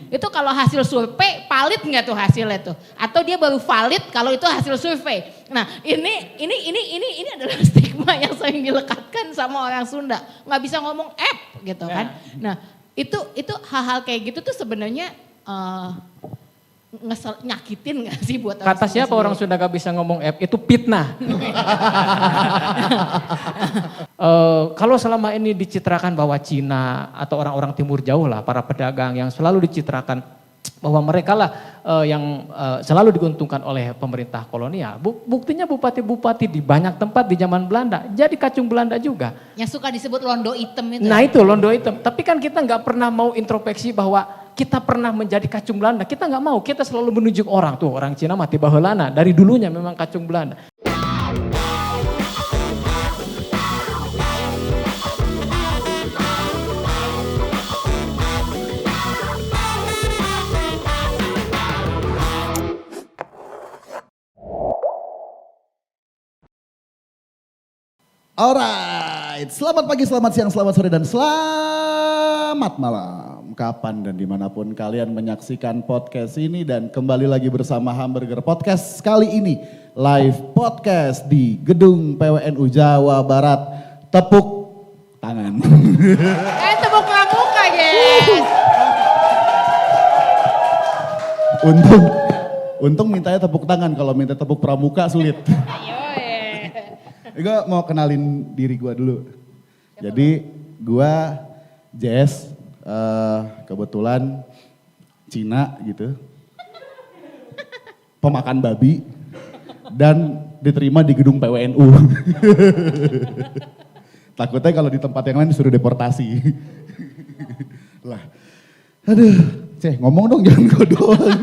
Itu kalau hasil survei valid nggak tuh hasilnya tuh? Atau dia baru valid kalau itu hasil survei? Nah ini adalah stigma yang sering dilekatkan sama orang Sunda. Nggak bisa ngomong gitu kan? Nah itu hal-hal kayak gitu tuh sebenarnya nyakitin gak sih buat orang Kata siapa sendiri? orang Sunda gak bisa ngomong itu fitnah. Kalau selama ini dicitrakan bahwa Cina atau orang-orang Timur Jauh lah, para pedagang yang selalu dicitrakan bahwa mereka lah yang selalu diuntungkan oleh pemerintah kolonial. Buktinya bupati-bupati di banyak tempat di zaman Belanda jadi kacung Belanda juga. Yang suka disebut londo item itu. Nah itu londo hitam. Tapi kan kita nggak pernah mau introspeksi bahwa kita pernah menjadi kacung Belanda. Kita nggak mau, kita selalu menunjuk orang. Tuh orang Cina mati baheulana. Dari dulunya memang kacung Belanda. Alright, selamat pagi, selamat siang, selamat sore, dan selamat malam. Kapan dan dimanapun kalian menyaksikan podcast ini, dan kembali lagi bersama Hamburger Podcast. Kali ini live podcast di Gedung PWNU Jawa Barat. Tepuk tangan. Tepuk pramuka guys. Untung mintanya tepuk tangan, kalau minta tepuk pramuka sulit. Ayo Gue mau kenalin diri gue dulu. Jadi gue Jess, kebetulan Cina gitu, pemakan babi, dan diterima di gedung PWNU. Takutnya kalau di tempat yang lain disuruh deportasi. Lah, aduh, ngomong dong, jangan gue doang.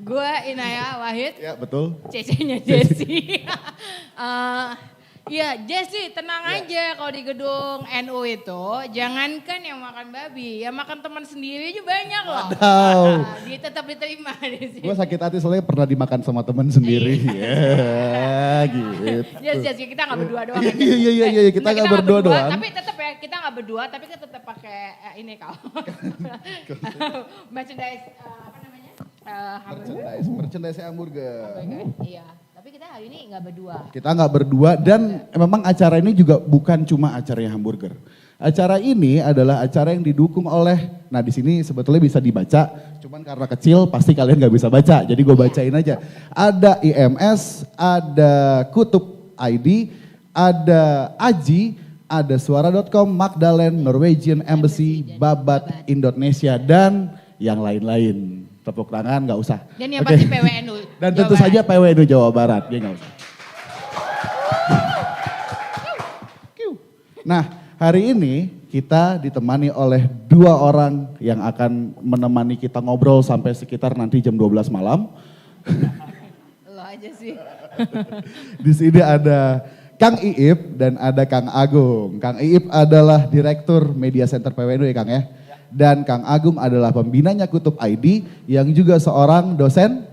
Gue Inaya Wahid. Ya betul. Cece-nya Jessi. Iya Jessi tenang aja kalau di gedung NU itu jangankan yang makan babi, yang makan teman sendiri aja banyak loh. Dia tetap diterima di sini. Gue sakit hati soalnya pernah dimakan sama teman sendiri. Ya gitu. Yes, kita gak berdua doang. Iya, kita gak berdua doang. Tapi tetap ya, kita gak berdua tapi kita tetap pakai ini kau. Merchandise, apa namanya? Merchandise hamburger. Iya, tapi kita hari ini nggak berdua. Kita nggak berdua, dan memang acara ini juga bukan cuma acaranya hamburger. Acara ini adalah acara yang didukung oleh, nah di sini sebetulnya bisa dibaca, cuman karena kecil pasti kalian nggak bisa baca, jadi gue bacain aja. Ada IMS, ada Kutub ID, ada Aji, ada Suara.com, Magdalene, Norwegian Embassy, Babat Indonesia, dan yang lain-lain. Tepuk tangan nggak usah. Dan yang pasti PWNU. Dan tentu saja PWNU Jawa Barat, dia nggak usah. Nah, hari ini kita ditemani oleh dua orang yang akan menemani kita ngobrol sampai sekitar nanti jam 12 malam. Lo aja sih. Di sini ada Kang Iip dan ada Kang Agung. Kang Iip adalah Direktur Media Center PWNU ya Kang ya. Dan Kang Agung adalah pembinanya Kutub ID yang juga seorang dosen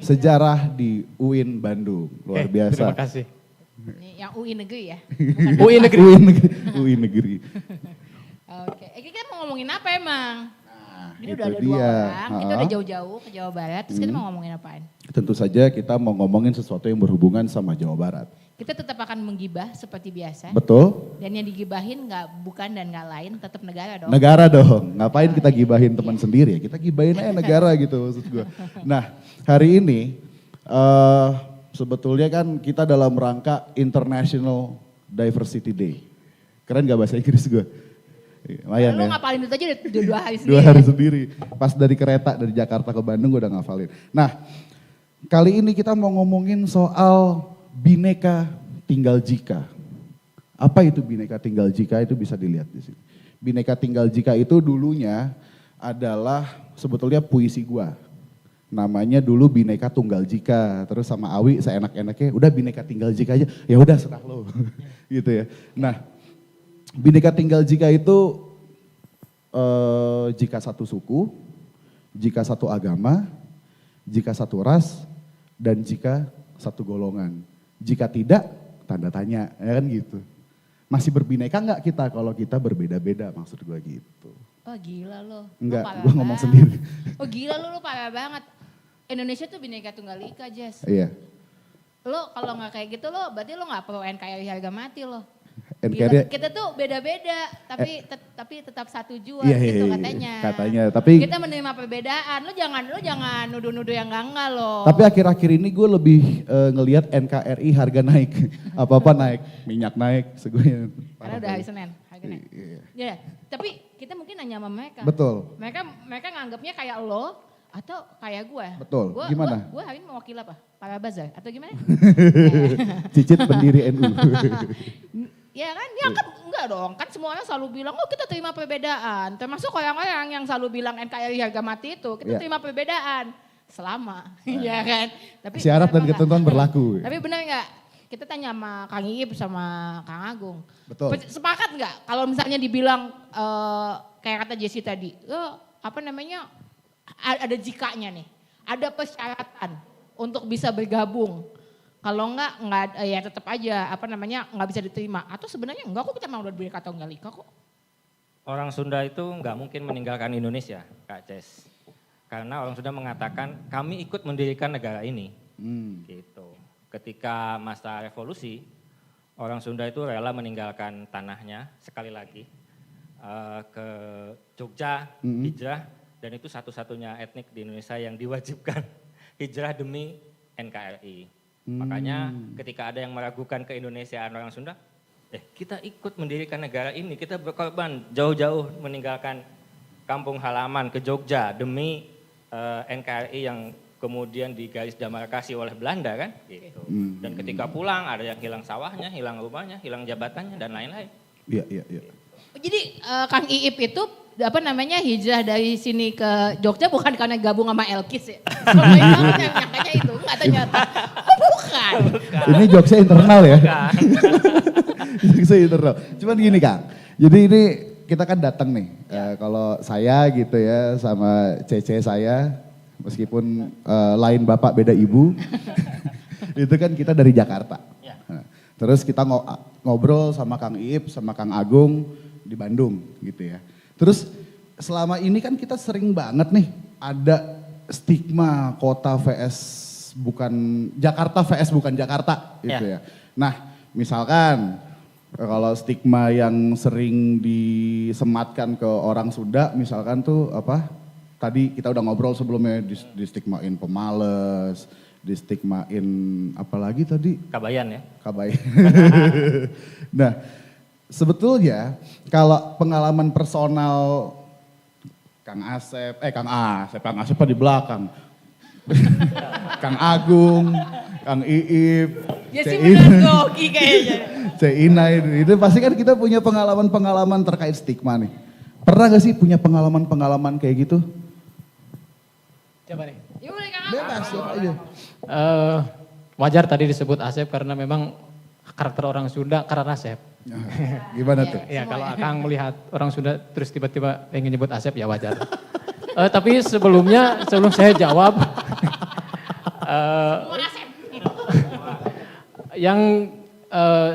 sejarah di UIN Bandung. Luar biasa. Terima kasih. Ini yang UI Negeri ya? UI Negeri. UI Negeri. Oke, kita mau ngomongin apa emang? Nah, Ini itu udah ada dia. 2 orang, kita udah jauh-jauh ke Jawa Barat, terus kita mau ngomongin apaan? Tentu saja kita mau ngomongin sesuatu yang berhubungan sama Jawa Barat. Kita tetap akan menggibah seperti biasa. Betul? Dan yang digibahin bukan dan nggak lain, tetap negara dong. Negara dong, ngapain kita gibahin teman sendiri ya, kita gibahin aja negara gitu maksud gue. Nah hari ini sebetulnya kan kita dalam rangka International Diversity Day. Keren gak bahasa Inggris gue? Lumayan Lu ya. ngapalin itu aja udah 2 hari sendiri. 2 hari sendiri, pas dari kereta dari Jakarta ke Bandung gue udah ngafalin. Nah kali ini kita mau ngomongin soal Bhinneka Tunggal Ika. Apa itu Bhinneka Tunggal Ika? Itu bisa dilihat di sini. Bhinneka Tunggal Ika itu dulunya adalah sebetulnya puisi gua. Namanya dulu Bhinneka Tunggal Ika. Terus sama Awi seenak-enaknya udah Bhinneka Tunggal Ika aja. Ya udah serah lo. Gitu ya. Nah, Bhinneka Tunggal Ika itu jika satu suku, jika satu agama, jika satu ras, dan jika satu golongan. Jika tidak, tanda tanya, ya kan gitu. Masih berbineka nggak kita kalau kita berbeda-beda, maksud gue gitu. Oh gila lo. Enggak, Lo parah gue ngomong banget. sendiri. Oh gila lo parah banget. Indonesia tuh Bhinneka Tunggal Ika, Jess. Iya. Lo kalau nggak kayak gitu lo, berarti lo nggak pro NKRI harga mati lo. NKRI Kita tuh beda-beda, tapi tetap satu jua Iya, gitu iya, katanya. katanya, tapi- kita menerima perbedaan. Lo jangan nuduh-nuduh yang enggak lo. Tapi akhir-akhir ini gue lebih ngelihat NKRI harga naik. Apa-apa naik, minyak naik, segunya. Karena udah hari Senin, harga naik. Iya. Ya, tapi kita mungkin nanya sama mereka. Betul. Mereka nganggapnya kayak lo atau kayak gue. Betul. Gimana? Gue hari ini mewakili apa? Para Bazar atau gimana? Cicit pendiri NU. Ya kan, ya kan enggak dong. Kan semua orang selalu bilang, oh kita terima perbedaan. Termasuk orang-orang yang selalu bilang NKRI harga mati itu, kita Iya. terima perbedaan. Selama, ya kan. Tapi Syarat dan kenapa ketentuan enggak? berlaku. Tapi benar enggak? Kita tanya sama Kang Iip sama Kang Agung. Betul. Sepakat enggak kalau misalnya dibilang kayak kata Jessie tadi, apa namanya, ada jikanya nih. Ada persyaratan untuk bisa bergabung. Kalau enggak ya tetap aja apa namanya enggak bisa diterima. Atau sebenarnya enggak kok, kita mau udah Bhinneka Tunggal Ika kok. Orang Sunda itu nggak mungkin meninggalkan Indonesia, Kak Ces. Karena orang Sunda mengatakan kami ikut mendirikan negara ini. Gitu. Ketika masa revolusi, orang Sunda itu rela meninggalkan tanahnya sekali lagi ke Jogja, hijrah, dan itu satu-satunya etnik di Indonesia yang diwajibkan hijrah demi NKRI. Makanya ketika ada yang meragukan keindonesiaan orang Sunda, kita ikut mendirikan negara ini, kita berkorban jauh-jauh meninggalkan kampung halaman ke Jogja demi NKRI yang kemudian digaris demarkasi oleh Belanda kan, gitu. Dan ketika pulang ada yang hilang sawahnya, hilang rumahnya, hilang jabatannya dan lain-lain. Iya. Jadi Kang Iip itu apa namanya hijrah dari sini ke Jogja bukan karena gabung sama Elkis ya. Selama ini aku nyangkanya itu, enggak ternyata. Oh bukan. Ini jokesnya internal ya. Jokesnya internal. Cuman gini Kang, jadi ini kita kan datang nih. Kalau saya gitu ya sama Cece saya, meskipun lain bapak beda ibu, itu kan kita dari Jakarta. Ya. Nah, terus kita ngobrol sama Kang Iip, sama Kang Agung di Bandung gitu ya. Terus selama ini kan kita sering banget nih ada stigma kota vs bukan Jakarta vs bukan Jakarta gitu ya. Nah misalkan kalau stigma yang sering disematkan ke orang Sunda misalkan tuh apa, tadi kita udah ngobrol sebelumnya di stigmain pemalas, di stigmain apa lagi tadi? Kabayan ya. Kabayan. Nah sebetulnya kalau pengalaman personal Kang Asep di belakang. Kang Agung, Kang Iip, Ya sih bener goki kayaknya. Ina itu pasti kan kita punya pengalaman terkait stigma nih. Pernah gak sih punya pengalaman kayak gitu? Coba nih. Ya boleh Kang Agung. Bebas siapa aja. Wajar tadi disebut Asep karena memang karakter orang Sunda karena Asep. Gimana tuh? Ya kalau Akang melihat orang Sunda terus tiba-tiba pengen nyebut Asep ya wajar. Tapi sebelum saya jawab, yang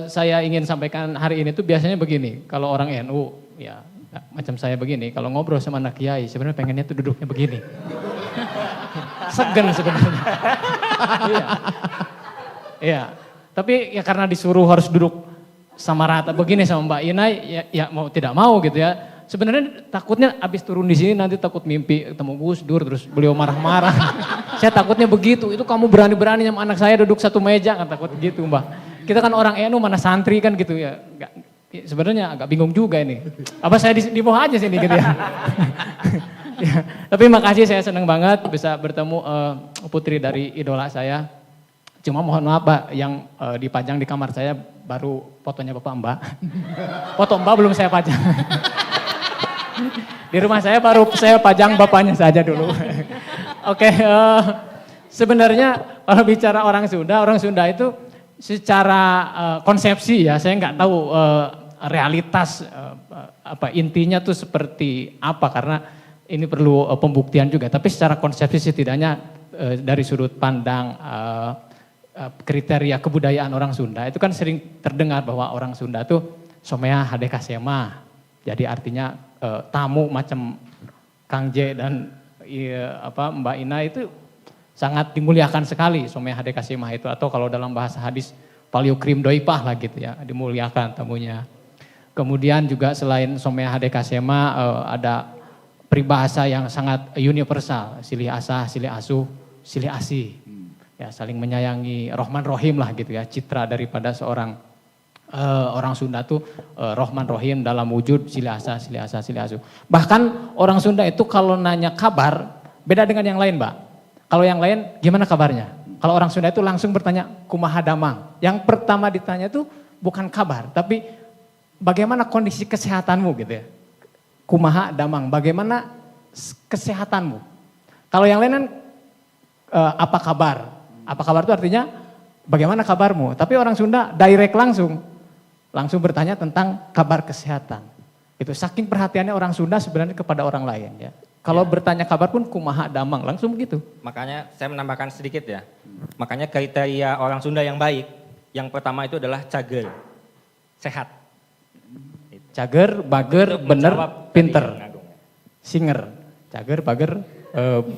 saya ingin sampaikan hari ini tuh biasanya begini, kalau orang NU ya macam saya begini, kalau ngobrol sama anak kiai sebenarnya pengennya tuh duduknya begini. Segen sebenarnya. Iya. Tapi ya karena disuruh harus duduk sama rata begini sama Mbak Ina, ya mau tidak mau gitu ya. Sebenarnya takutnya abis turun di sini nanti takut mimpi ketemu Gus Dur terus beliau marah-marah. Saya takutnya begitu, itu kamu berani-berani sama anak saya duduk satu meja, kan takut gitu Mbak. Kita kan orang NU mana santri kan gitu ya. Sebenarnya agak bingung juga ini. Apa saya di bawah aja sini gitu ya. Ya, tapi makasih, saya senang banget bisa bertemu putri dari idola saya. Cuma mohon maaf Pak, yang dipajang di kamar saya baru fotonya Bapak Mbak. Foto Mbak belum saya pajang. Di rumah saya baru saya pajang bapaknya saja dulu. Oke, sebenarnya kalau bicara orang Sunda itu secara konsepsi ya, saya nggak tahu realitas apa intinya tuh seperti apa karena ini perlu pembuktian juga. Tapi secara konsepsi setidaknya dari sudut pandang kriteria kebudayaan orang Sunda itu kan sering terdengar bahwa orang Sunda tuh Somea Hadekasema. Jadi artinya tamu macam Kang J dan Mbak Ina itu sangat dimuliakan sekali Somea Hadekasema itu, atau kalau dalam bahasa hadis Paliukrim Doipah lah gitu ya, dimuliakan tamunya. Kemudian juga selain Somea Hadekasema ada peribahasa yang sangat universal, silih asah, silih asuh, silih asih. Ya, saling menyayangi, Rohman Rohim lah gitu ya, citra daripada seorang orang Sunda tuh Rohman Rohim dalam wujud silih asah, silih asah, silih asuh. Bahkan orang Sunda itu kalau nanya kabar beda dengan yang lain, Mbak. Kalau yang lain gimana kabarnya? Kalau orang Sunda itu langsung bertanya kumaha damang. Yang pertama ditanya itu bukan kabar, tapi bagaimana kondisi kesehatanmu gitu ya. Kumaha damang, bagaimana kesehatanmu. Kalau yang lain kan apa kabar? Apa kabar itu artinya bagaimana kabarmu. Tapi orang Sunda direct langsung bertanya tentang kabar kesehatan. Itu saking perhatiannya orang Sunda sebenarnya kepada orang lain ya. Kalau bertanya kabar pun kumaha damang, langsung begitu. Makanya saya menambahkan sedikit ya. Makanya kriteria orang Sunda yang baik, yang pertama itu adalah cager, sehat. Cager, bager, bener, pinter. Singer. Cager, bager,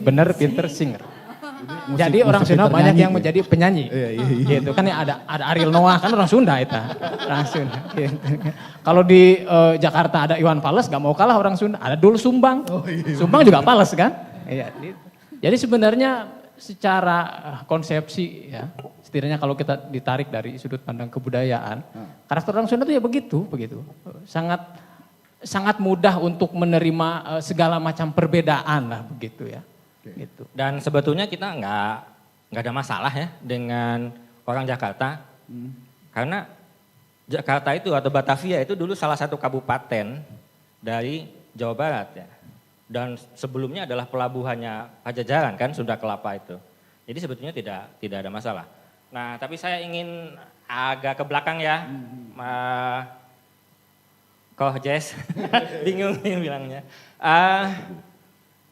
bener, pinter, singer. Jadi orang Sunda banyak yang menjadi penyanyi. Gitu kan ya, ada Ariel Noah kan orang Sunda itu. Orang Sunda. Gitu. Kalau di Jakarta ada Iwan Fals, gak mau kalah orang Sunda. Ada Doel Sumbang. Sumbang juga Fals kan? Iya. Jadi sebenarnya secara konsepsi ya, setidaknya kalau kita ditarik dari sudut pandang kebudayaan, karakter orang Sunda itu ya begitu. Sangat mudah untuk menerima segala macam perbedaan lah begitu ya. Gitu. Dan sebetulnya kita nggak ada masalah ya dengan orang Jakarta, karena Jakarta itu atau Batavia itu dulu salah satu kabupaten dari Jawa Barat ya, dan sebelumnya adalah pelabuhannya Pajajaran kan, Sunda Kelapa itu. Jadi sebetulnya tidak ada masalah. Nah tapi saya ingin agak ke belakang ya, Koh Jess, bingung bilangnya.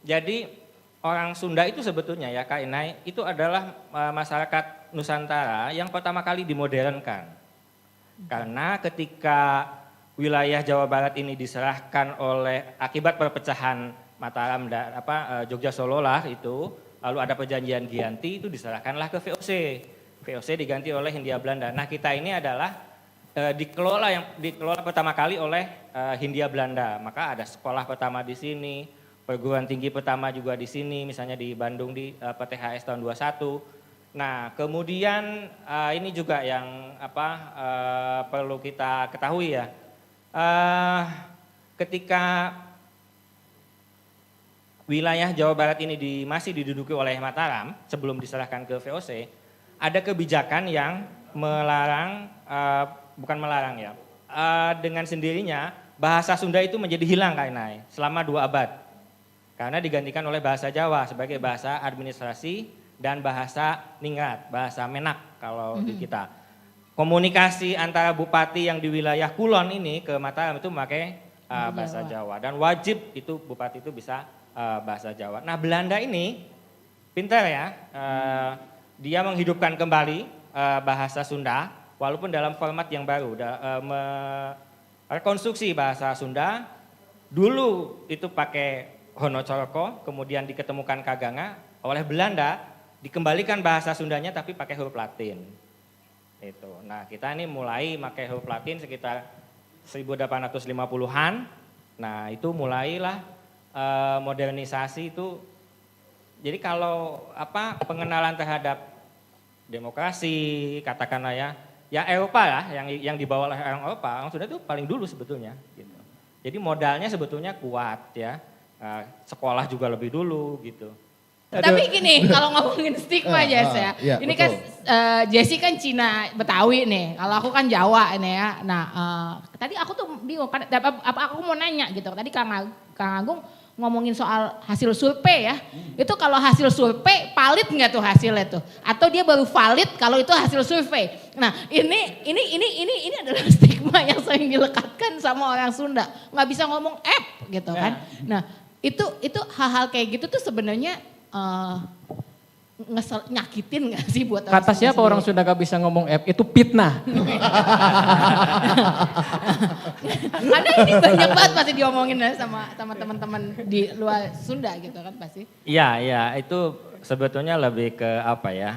Jadi orang Sunda itu sebetulnya ya Kak Inai, itu adalah masyarakat Nusantara yang pertama kali dimodernkan. Karena ketika wilayah Jawa Barat ini diserahkan oleh akibat perpecahan Mataram dan Jogja Solo lah itu, lalu ada perjanjian Giyanti, itu diserahkanlah ke VOC. VOC diganti oleh Hindia Belanda. Nah kita ini adalah dikelola pertama kali oleh Hindia Belanda. Maka ada sekolah pertama di sini, perguruan tinggi pertama juga di sini, misalnya di Bandung di PTHS tahun 21. Nah, kemudian ini juga yang perlu kita ketahui ya. Ketika wilayah Jawa Barat ini masih diduduki oleh Mataram sebelum diserahkan ke VOC, ada kebijakan yang melarang, bukan melarang ya, dengan sendirinya bahasa Sunda itu menjadi hilang Kak Inai selama 2 abad. Karena digantikan oleh bahasa Jawa sebagai bahasa administrasi dan bahasa ningrat, bahasa menak kalau di kita. Komunikasi antara bupati yang di wilayah Kulon ini ke Mataram itu memakai bahasa Jawa. Dan wajib itu bupati itu bisa bahasa Jawa. Nah Belanda ini pintar ya, dia menghidupkan kembali bahasa Sunda walaupun dalam format yang baru. Rekonstruksi bahasa Sunda, dulu itu pakai Hono Coroko, kemudian diketemukan Kaganga, oleh Belanda dikembalikan bahasa Sundanya tapi pakai huruf Latin. Itu. Nah kita ini mulai pakai huruf Latin sekitar 1850-an. Nah itu mulailah modernisasi itu. Jadi kalau pengenalan terhadap demokrasi katakanlah ya Eropa lah yang dibawa oleh orang Eropa, orang Sunda itu paling dulu sebetulnya. Gitu. Jadi modalnya sebetulnya kuat ya. Sekolah juga lebih dulu gitu. Tapi gini, kalau ngomongin stigma Jess ya, ini betul. Kan Jessie kan Cina Betawi nih, kalau aku kan Jawa ini ya. Nah tadi aku tuh bingung, apa aku mau nanya gitu. Tadi Kang Agung ngomongin soal hasil survei ya. Itu kalau hasil survei valid nggak tuh hasilnya tuh? Atau dia baru valid kalau itu hasil survei? Nah ini adalah stigma yang sering dilekatkan sama orang Sunda. Nggak bisa ngomong gitu kan. Nah itu hal-hal kayak gitu tuh sebenarnya nyakitin gak sih buat orang Kata Sunda siapa sendiri? orang Sunda gak bisa ngomong F? Itu fitnah. Karena ini banyak banget pasti diomongin sama teman-teman di luar Sunda gitu kan pasti. Iya, iya, itu sebetulnya lebih ke apa ya?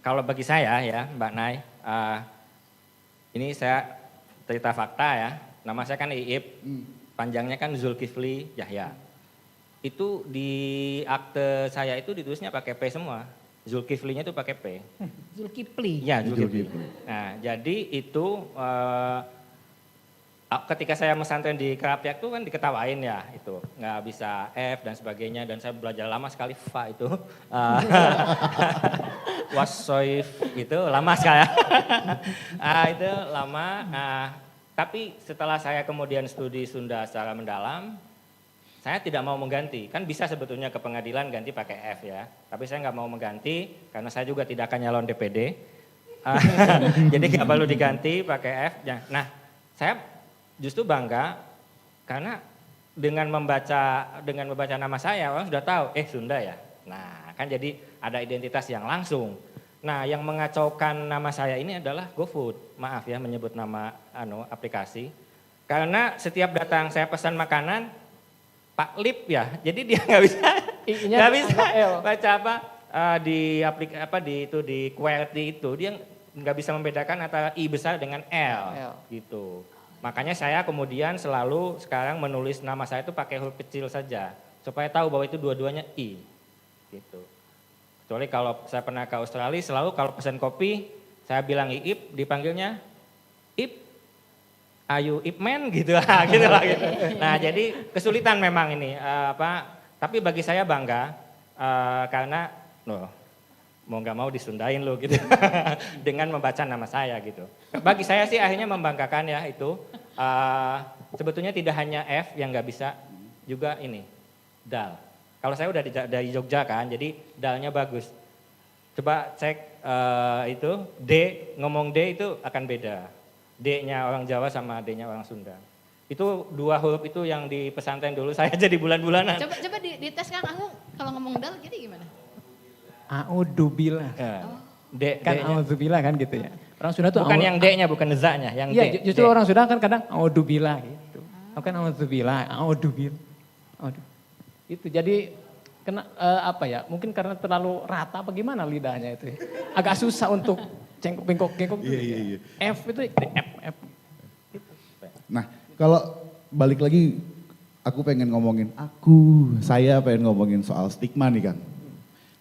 Kalau bagi saya ya, Mbak Nay, ini saya cerita fakta ya. Nama saya kan Iip, panjangnya kan Zulkifli Yahya. Itu di akte saya itu ditulisnya pakai P semua. Zulkiflinya itu pakai P. Zulkifli. Iya, Zulkifli. Nah, jadi itu ketika saya pesantren di Kerapiak itu kan diketawain ya itu nggak bisa F dan sebagainya dan saya belajar lama sekali Fa itu wasoif itu lama sekali itu lama tapi setelah saya kemudian studi Sunda secara mendalam saya tidak mau mengganti kan bisa sebetulnya ke pengadilan ganti pakai F ya tapi saya nggak mau mengganti karena saya juga tidak akan nyalon DPD jadi nggak perlu diganti pakai F nah saya justru bangga karena dengan membaca nama saya orang sudah tahu Sunda ya. Nah, kan jadi ada identitas yang langsung. Nah, yang mengacaukan nama saya ini adalah GoFood. Maaf ya menyebut nama aplikasi. Karena setiap datang saya pesan makanan Pak Lip ya. Jadi dia nggak bisa baca di QWERTY itu dia nggak bisa membedakan antara I besar dengan L. Gitu. Makanya saya kemudian selalu sekarang menulis nama saya itu pakai huruf kecil saja. Supaya tahu bahwa itu dua-duanya I. Gitu. Kecuali kalau saya pernah ke Australia selalu kalau pesan kopi saya bilang Iip dipanggilnya Ip. Ayu Ipman gitu lah gitu. Nah jadi kesulitan memang ini. Tapi bagi saya bangga karena mau nggak mau disundain lo gitu dengan membaca nama saya gitu. Bagi saya sih akhirnya membanggakan ya itu sebetulnya tidak hanya F yang nggak bisa juga ini dal. Kalau saya udah dari Jogja kan jadi dalnya bagus. Coba cek itu D ngomong D itu akan beda. D-nya orang Jawa sama D-nya orang Sunda. Itu dua huruf itu yang di pesantren dulu saya jadi bulan-bulanan. Coba dites Kang Agung kalau ngomong dal jadi gimana? A'udzubillah. D Kan a'udzubillah kan gitu ya. Orang Sunda tuh bukan yang D-nya, bukan Z-nya, yang D. Iya, justru orang Sunda kan kadang a'udzubillah gitu. Kan a'udzubillah. Itu jadi mungkin karena terlalu rata apa gimana lidahnya itu. Agak susah untuk cengkok-bengkok. Iya. F itu F. Nah, kalau balik lagi aku pengen ngomongin saya pengen ngomongin soal stigma nih Kang.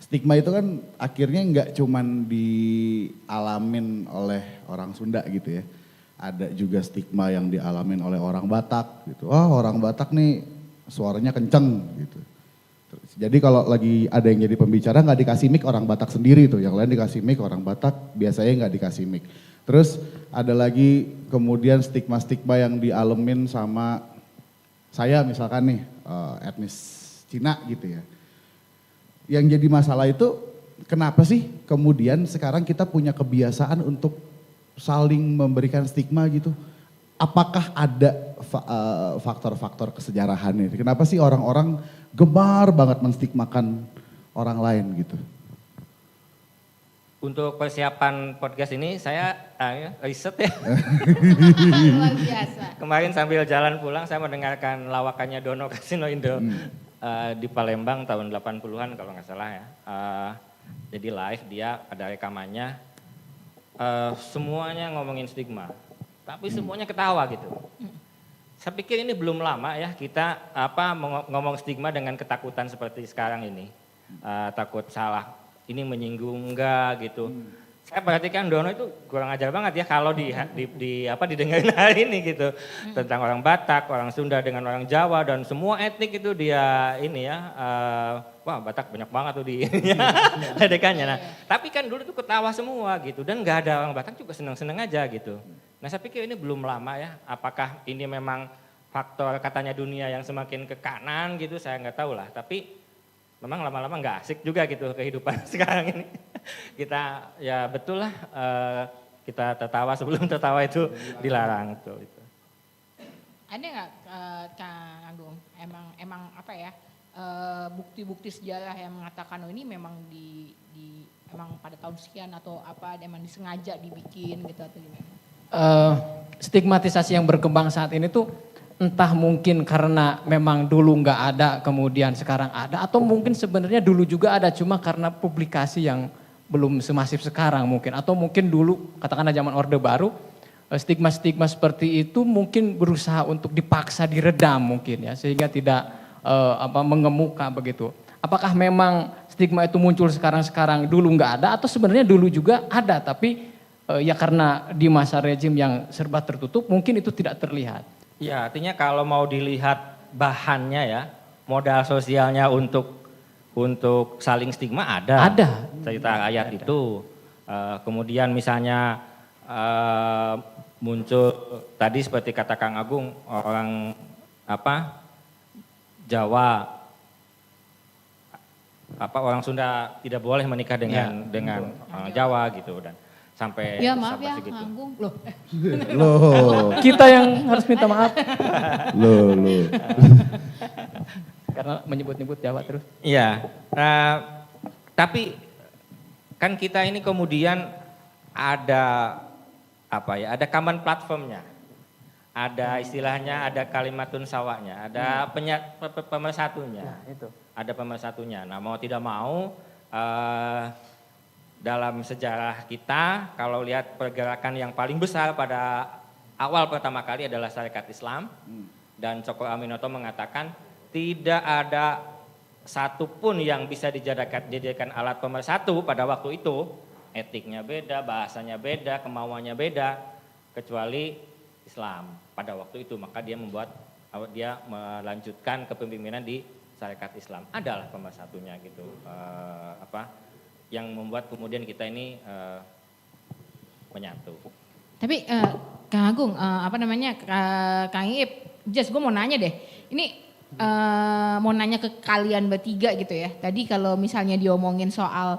Stigma itu kan akhirnya nggak cuman dialamin oleh orang Sunda gitu ya. Ada juga stigma yang dialamin oleh orang Batak gitu. Orang Batak nih suaranya kenceng gitu. Jadi kalau lagi ada yang jadi pembicara nggak dikasih mic orang Batak sendiri tuh. Yang lain dikasih mic orang Batak biasanya nggak dikasih mic. Terus ada lagi kemudian stigma-stigma yang dialamin sama saya misalkan nih etnis Cina gitu ya. Yang jadi masalah itu kenapa sih kemudian sekarang kita punya kebiasaan untuk saling memberikan stigma gitu. Apakah ada faktor-faktor kesejarahannya? Kenapa sih orang-orang gemar banget menstigmakan orang lain gitu? Untuk persiapan podcast ini saya riset ya. Luar biasa. Kemarin sambil jalan pulang saya mendengarkan lawakannya Dono Kasino Indo. Di Palembang tahun 80-an kalau nggak salah ya. Jadi live dia ada rekamannya. Semuanya ngomongin stigma. Tapi semuanya ketawa gitu. Saya pikir ini belum lama ya kita ngomong stigma dengan ketakutan seperti sekarang ini. Takut salah, ini menyinggung enggak gitu. Saya perhatikan Dono itu kurang ajar banget ya kalau didengarin hari ini gitu. Tentang orang Batak, orang Sunda dengan orang Jawa dan semua etnik itu dia ini ya. Wah Batak banyak banget tuh di ledekannya. Nah, tapi kan dulu tuh ketawa semua gitu dan nggak ada orang Batak juga seneng-seneng aja gitu. Nah saya pikir ini belum lama ya. Apakah ini memang faktor katanya dunia yang semakin ke kanan gitu saya nggak tahu lah. Tapi memang lama-lama nggak asik juga gitu kehidupan sekarang ini. Kita ya betul lah kita tertawa sebelum tertawa itu dilarang itu. Ada nggak Kang Agung emang apa ya bukti-bukti sejarah yang mengatakan oh ini memang emang pada tahun sekian atau apa emang disengaja dibikin gitu atau gimana? Stigmatisasi yang berkembang saat ini tuh entah mungkin karena memang dulu nggak ada kemudian sekarang ada atau mungkin sebenarnya dulu juga ada cuma karena publikasi yang belum semasif sekarang mungkin atau mungkin dulu katakanlah zaman Orde Baru stigma-stigma seperti itu mungkin berusaha untuk dipaksa diredam mungkin ya sehingga tidak mengemuka begitu. Apakah memang stigma itu muncul sekarang dulu nggak ada atau sebenarnya dulu juga ada tapi ya karena di masa rejim yang serba tertutup mungkin itu tidak terlihat. Ya artinya kalau mau dilihat bahannya ya modal sosialnya untuk saling stigma ada. Ada. Cerita ayat ada. Itu kemudian misalnya muncul tadi seperti kata Kang Agung orang Jawa orang Sunda tidak boleh menikah dengan orang Jawa gitu dan sampai ya maaf sampai ya segitu. Agung Loh. Kita yang harus minta maaf. Loh. Karena menyebut-nyebut Jawa terus. Iya. Tapi kan kita ini kemudian ada ada common platformnya. Ada istilahnya, ada kalimatun sawahnya, ada pemersatunya. Nah, itu. Ada pemersatunya. Nah, mau tidak mau dalam sejarah kita kalau lihat pergerakan yang paling besar pada awal pertama kali adalah Sarekat Islam. Dan Cokro Aminoto mengatakan tidak ada satupun yang bisa dijadikan alat pemersatu pada waktu itu. Etiknya beda, bahasanya beda, kemauannya beda, kecuali Islam pada waktu itu. Maka dia melanjutkan kepemimpinan di Sarekat Islam. Adalah pemersatunya gitu. Yang membuat kemudian kita ini menyatu. Tapi Kang Agung, Kang Iip, gue mau nanya deh. Ini mau nanya ke kalian bertiga gitu ya. Tadi kalau misalnya diomongin soal,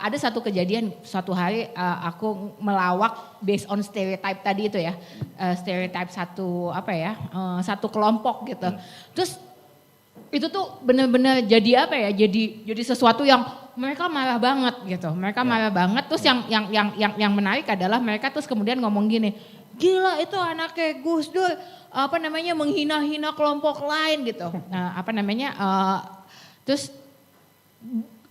ada satu kejadian suatu hari aku melawak based on stereotype tadi itu ya, stereotype satu kelompok gitu. Terus itu tuh benar-benar jadi jadi sesuatu yang mereka marah banget gitu. Mereka marah banget. Terus yang menarik adalah mereka terus kemudian ngomong gini, gila itu anaknya Gus Dur menghina-hina kelompok lain gitu. Terus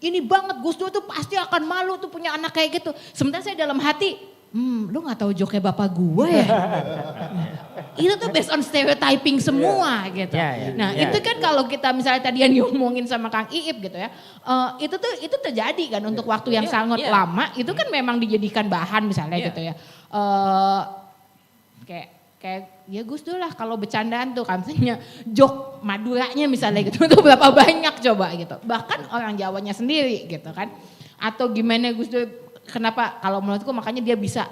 ini banget Gus Dur tuh pasti akan malu tuh punya anak kayak gitu. Sementara saya dalam hati, lu gak tahu joknya bapak gue ya. Itu tuh based on stereotyping semua gitu. Itu kan kalau kita misalnya tadi yang diomongin sama Kang Iip gitu ya. Itu terjadi kan untuk waktu yang sangat lama. Itu kan memang dijadikan bahan misalnya gitu ya. Kayak ya Gus Dur lah kalau bercandaan tuh katanya jok Maduranya misalnya gitu itu berapa banyak coba gitu. Bahkan orang Jawanya sendiri gitu kan. Atau gimana Gus Dur kenapa kalau menurutku makanya dia bisa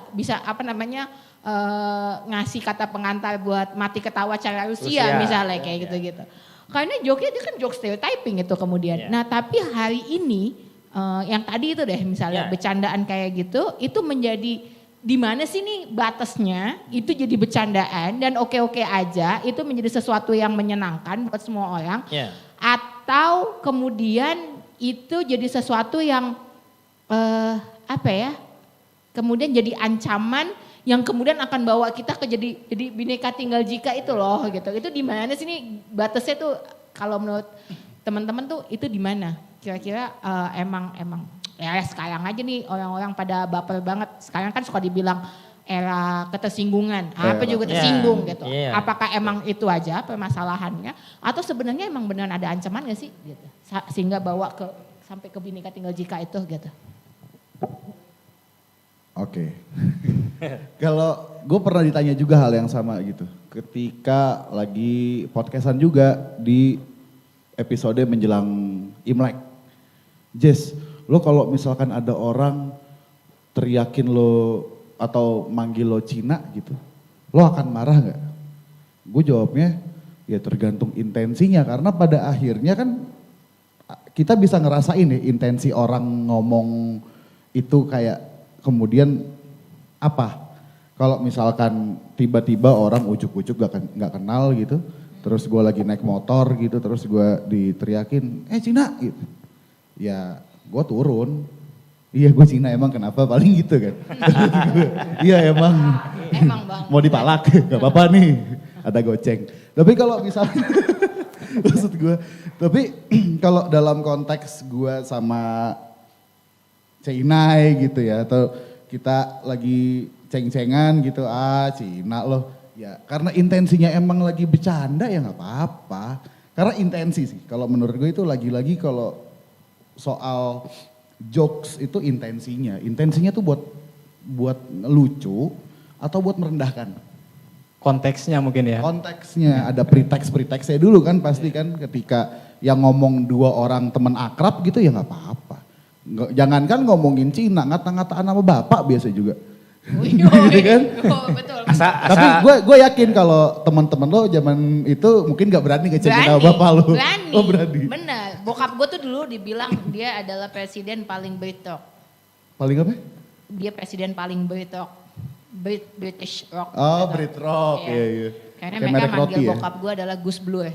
ngasih kata pengantar buat mati ketawa cara Rusia misalnya kayak gitu-gitu. Karena joknya dia kan jok stereotyping itu kemudian. Nah tapi hari ini yang tadi itu deh misalnya bercandaan kayak gitu itu menjadi di mana sih nih batasnya itu jadi bercandaan dan oke-oke aja itu menjadi sesuatu yang menyenangkan buat semua orang atau kemudian itu jadi sesuatu yang kemudian jadi ancaman yang kemudian akan bawa kita ke jadi bineka tunggal ika itu loh gitu. Itu di mana sih nih batasnya tuh kalau menurut teman-teman tuh itu di mana? Kira-kira emang ya sekarang aja nih orang-orang pada baper banget. Sekarang kan suka dibilang era ketersinggungan. Apa juga tersinggung gitu. Apakah emang itu aja permasalahannya atau sebenarnya emang beneran ada ancaman gak sih gitu. Sehingga bawa sampai ke bineka tunggal ika itu gitu. Oke. Kalau gue pernah ditanya juga hal yang sama gitu. Ketika lagi podcastan juga di episode menjelang Imlek. Jess, lo kalau misalkan ada orang teriakin lo atau manggil lo Cina gitu, lo akan marah gak? Gue jawabnya ya tergantung intensinya karena pada akhirnya kan kita bisa ngerasain ya intensi orang ngomong itu kayak kemudian apa. Kalau misalkan tiba-tiba orang ujuk-ujuk gak kenal gitu, Terus gue lagi naik motor gitu, terus gue diteriakin, Cina gitu. Ya gue turun, iya gue Cina emang kenapa paling gitu kan. Iya emang, Emang Bang. mau dipalak, gak apa-apa nih, ada goceng. Tapi kalau misalnya, maksud gue, tapi kalau dalam konteks gue sama Cina gitu ya, atau kita lagi ceng-cengan gitu, Cina loh. Ya karena intensinya emang lagi bercanda ya nggak apa-apa. Karena intensi sih, kalau menurut gue itu lagi-lagi kalau soal jokes itu intensinya. Intensinya tuh buat lucu atau buat merendahkan. Konteksnya mungkin ya. Konteksnya ada pretext-preteksnya dulu kan pasti kan ketika yang ngomong dua orang teman akrab gitu ya nggak apa-apa. Jangankan ngomongin Cina, ngata-ngataan sama bapak biasa juga. Gitu kan? Betul. Tapi gue yakin kalau teman-teman lo zaman itu mungkin gak berani ngecengin sama bapak lo. Berani. Oh berani. Bener. Bokap gue tuh dulu dibilang dia adalah presiden paling Britok. Paling apa? Dia presiden paling Britok. British Rock. Oh Brit Rock, iya. Karena Kayak mereka merek manggil roti ya? bokap gue adalah Gus Blur.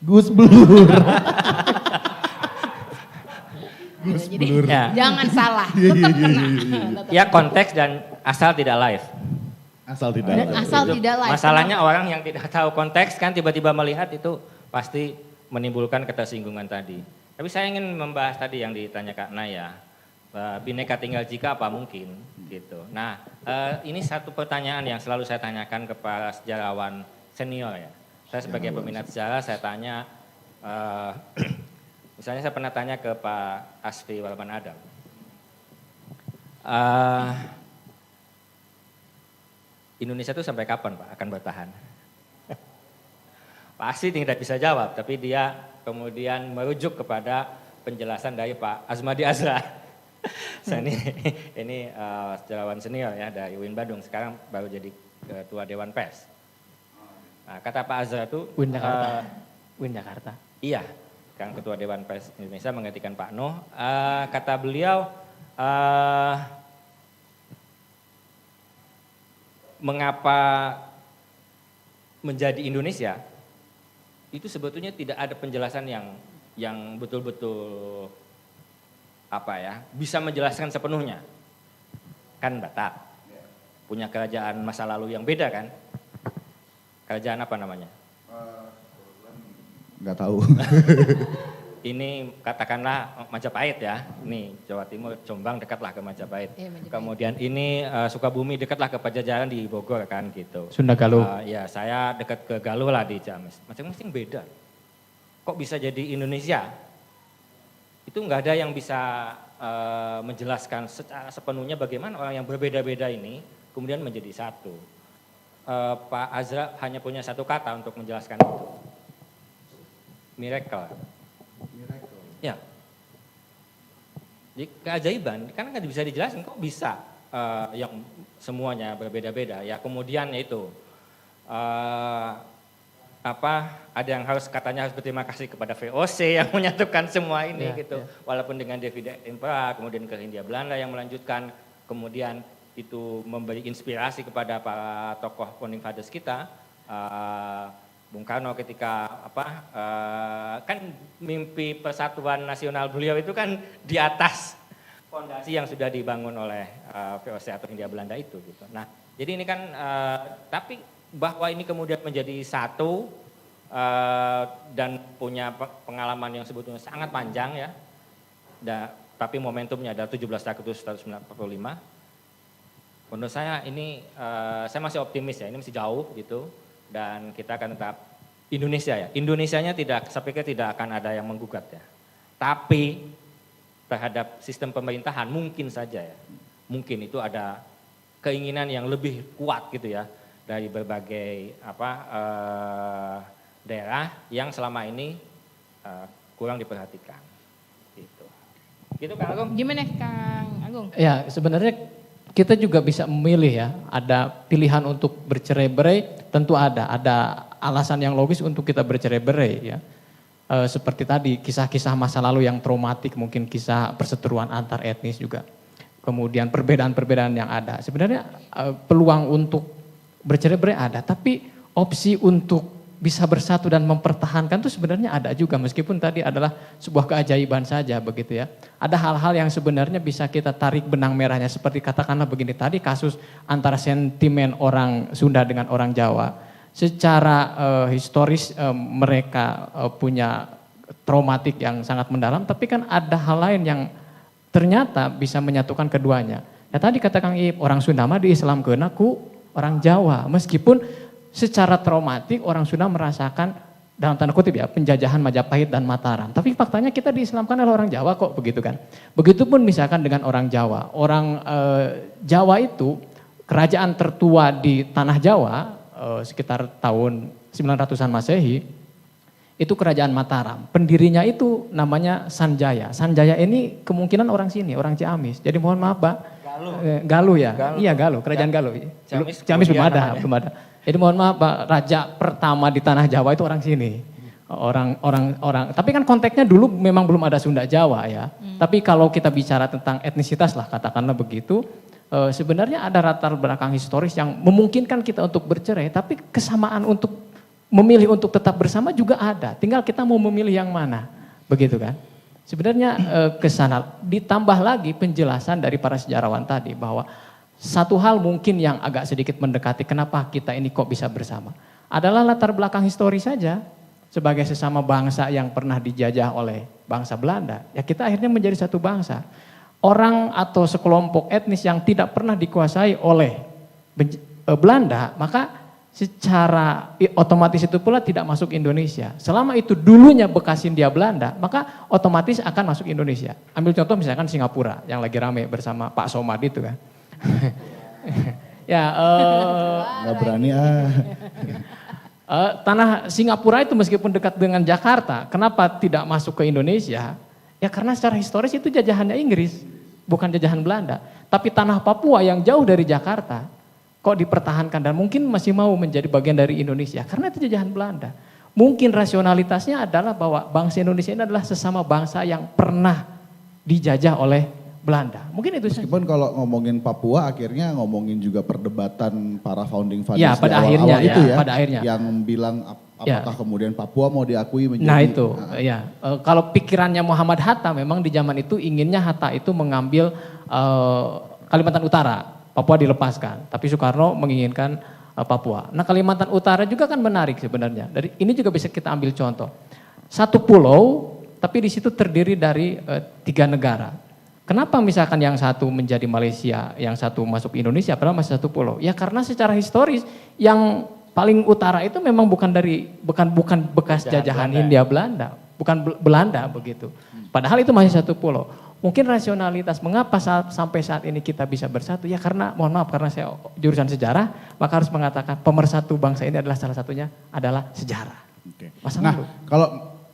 Gus Blur. Gus Jadi Blur. Ya. jangan salah. Iya, Tetap iya, kena. iya. Tetap. Ya konteks dan asal tidak live. Asal tidak. Dan asal Itu tidak live. Masalahnya orang yang tidak tahu konteks kan tiba-tiba melihat itu pasti menimbulkan ketersinggungan tadi. Tapi saya ingin membahas tadi yang ditanya Kak Naya. Bineka Tunggal Ika apa mungkin gitu. Nah ini satu pertanyaan yang selalu saya tanyakan kepada sejarawan senior ya. Saya sebagai peminat sejarah saya tanya, misalnya saya pernah tanya ke Pak Asfi Warman Adam. Indonesia itu sampai kapan Pak akan bertahan? Pak Asfi tidak bisa jawab, tapi dia kemudian merujuk kepada penjelasan dari Pak Azmadi Azra. ini sejarawan senior ya dari UIN Bandung, sekarang baru jadi ketua Dewan Pers. Nah, kata Pak Azra itu UIN Jakarta. Iya, sekarang ketua Dewan Pers Indonesia menggantikan Pak Nuh. Kata beliau, mengapa menjadi Indonesia itu sebetulnya tidak ada penjelasan yang betul-betul bisa menjelaskan sepenuhnya. Kan Batak punya kerajaan masa lalu yang beda kan? Kerajaan apa namanya? Nggak tahu. Ini katakanlah Majapahit ya, ini Jawa Timur, Jombang dekatlah ke Majapahit. Iya, Majapahit. Kemudian ini Sukabumi dekatlah ke Pajajaran di Bogor kan gitu. Sunda Galuh. Ya saya dekat ke Galuh lah di Ciamis. Masing-masing beda. Kok bisa jadi Indonesia? Itu nggak ada yang bisa menjelaskan secara sepenuhnya bagaimana orang yang berbeda-beda ini kemudian menjadi satu. Pak Azra hanya punya satu kata untuk menjelaskan itu. Miracle. Ya. Jadi keajaiban kan nggak bisa dijelaskan kok bisa yang semuanya berbeda-beda. Ya kemudian itu ada yang katanya harus berterima kasih kepada VOC yang menyatukan semua ini gitu. Walaupun dengan David Impera, kemudian ke Hindia Belanda yang melanjutkan, kemudian itu memberi inspirasi kepada para tokoh founding fathers kita. Bung Karno ketika kan mimpi persatuan nasional beliau itu kan di atas fondasi yang sudah dibangun oleh VOC atau Hindia Belanda itu gitu. Nah, jadi ini kan tapi bahwa ini kemudian menjadi satu dan punya pengalaman yang sebetulnya sangat panjang ya. Tapi momentumnya ada 17 Agustus 1945. Menurut saya ini saya masih optimis ya, ini masih jauh gitu. Dan kita akan tetap Indonesia ya. Indonesianya saya pikir tidak akan ada yang menggugat ya. Tapi terhadap sistem pemerintahan mungkin saja ya. Mungkin itu ada keinginan yang lebih kuat gitu ya dari berbagai daerah yang selama ini kurang diperhatikan. Gitu. Gitu Kang Agung. Gimana Kang Agung? Ya sebenarnya kita juga bisa memilih ya, ada pilihan untuk bercerai-berai, tentu ada alasan yang logis untuk kita bercerai-berai ya. Seperti tadi kisah-kisah masa lalu yang traumatik, mungkin kisah perseteruan antar etnis juga. Kemudian perbedaan-perbedaan yang ada. Sebenarnya peluang untuk bercerai-berai ada, tapi opsi untuk bisa bersatu dan mempertahankan itu sebenarnya ada juga, meskipun tadi adalah sebuah keajaiban saja begitu ya. Ada hal-hal yang sebenarnya bisa kita tarik benang merahnya, seperti katakanlah begini tadi kasus antara sentimen orang Sunda dengan orang Jawa. Secara historis mereka punya traumatik yang sangat mendalam, tapi kan ada hal lain yang ternyata bisa menyatukan keduanya. Ya tadi kata Kang Iip, orang Sunda mah diislamkeun ku orang Jawa, meskipun secara traumatik orang Sunda merasakan dalam tanda kutip ya penjajahan Majapahit dan Mataram. Tapi faktanya kita diislamkan oleh orang Jawa kok begitu kan. Begitupun misalkan dengan orang Jawa. Orang Jawa itu kerajaan tertua di tanah Jawa sekitar tahun 900-an Masehi itu kerajaan Mataram. Pendirinya itu namanya Sanjaya. Sanjaya ini kemungkinan orang sini, orang Ciamis. Jadi mohon maaf Pak. Galuh ya? Galuh. Iya Galuh, kerajaan Galuh. Ciamis belum ada. Jadi mohon maaf Pak, raja pertama di tanah Jawa itu orang sini. Orang. Tapi kan konteksnya dulu memang belum ada Sunda Jawa ya. Tapi kalau kita bicara tentang etnisitas lah katakanlah begitu, sebenarnya ada latar belakang historis yang memungkinkan kita untuk bercerai, tapi kesamaan untuk memilih untuk tetap bersama juga ada. Tinggal kita mau memilih yang mana, begitu kan? Sebenarnya kesana ditambah lagi penjelasan dari para sejarawan tadi bahwa satu hal mungkin yang agak sedikit mendekati kenapa kita ini kok bisa bersama adalah latar belakang historis saja. Sebagai sesama bangsa yang pernah dijajah oleh bangsa Belanda, ya kita akhirnya menjadi satu bangsa. Orang atau sekelompok etnis yang tidak pernah dikuasai oleh Belanda, maka secara otomatis itu pula tidak masuk Indonesia. Selama itu dulunya bekas Hindia Belanda, maka otomatis akan masuk Indonesia. Ambil contoh misalkan Singapura yang lagi rame bersama Pak Somad itu kan. Ya, nggak berani tanah Singapura itu meskipun dekat dengan Jakarta, kenapa tidak masuk ke Indonesia? Ya karena secara historis itu jajahannya Inggris, bukan jajahan Belanda. Tapi tanah Papua yang jauh dari Jakarta, kok dipertahankan dan mungkin masih mau menjadi bagian dari Indonesia karena itu jajahan Belanda. Mungkin rasionalitasnya adalah bahwa bangsa Indonesia ini adalah sesama bangsa yang pernah dijajah oleh Belanda. Mungkin itu meskipun kalau ngomongin Papua akhirnya ngomongin juga perdebatan para founding fathers ya, pada akhirnya, itu ya, pada akhirnya yang bilang apakah kemudian Papua mau diakui menjadi. Nah itu ya, kalau pikirannya Muhammad Hatta memang di zaman itu inginnya Hatta itu mengambil Kalimantan Utara. Papua dilepaskan, tapi Soekarno menginginkan Papua. Nah Kalimantan Utara juga kan menarik sebenarnya. Dari ini juga bisa kita ambil contoh. Satu pulau, tapi di situ terdiri dari 3 negara. Kenapa misalkan yang satu menjadi Malaysia, yang satu masuk Indonesia, padahal masih satu pulau? Ya karena secara historis yang paling utara itu memang bukan bekas jajahan Hindia Belanda, bukan Belanda begitu. Padahal itu masih satu pulau. Mungkin rasionalitas mengapa sampai saat ini kita bisa bersatu, ya karena mohon maaf karena saya jurusan sejarah, maka harus mengatakan pemersatu bangsa ini adalah salah satunya adalah sejarah. Oke. Masa Nah lalu. kalau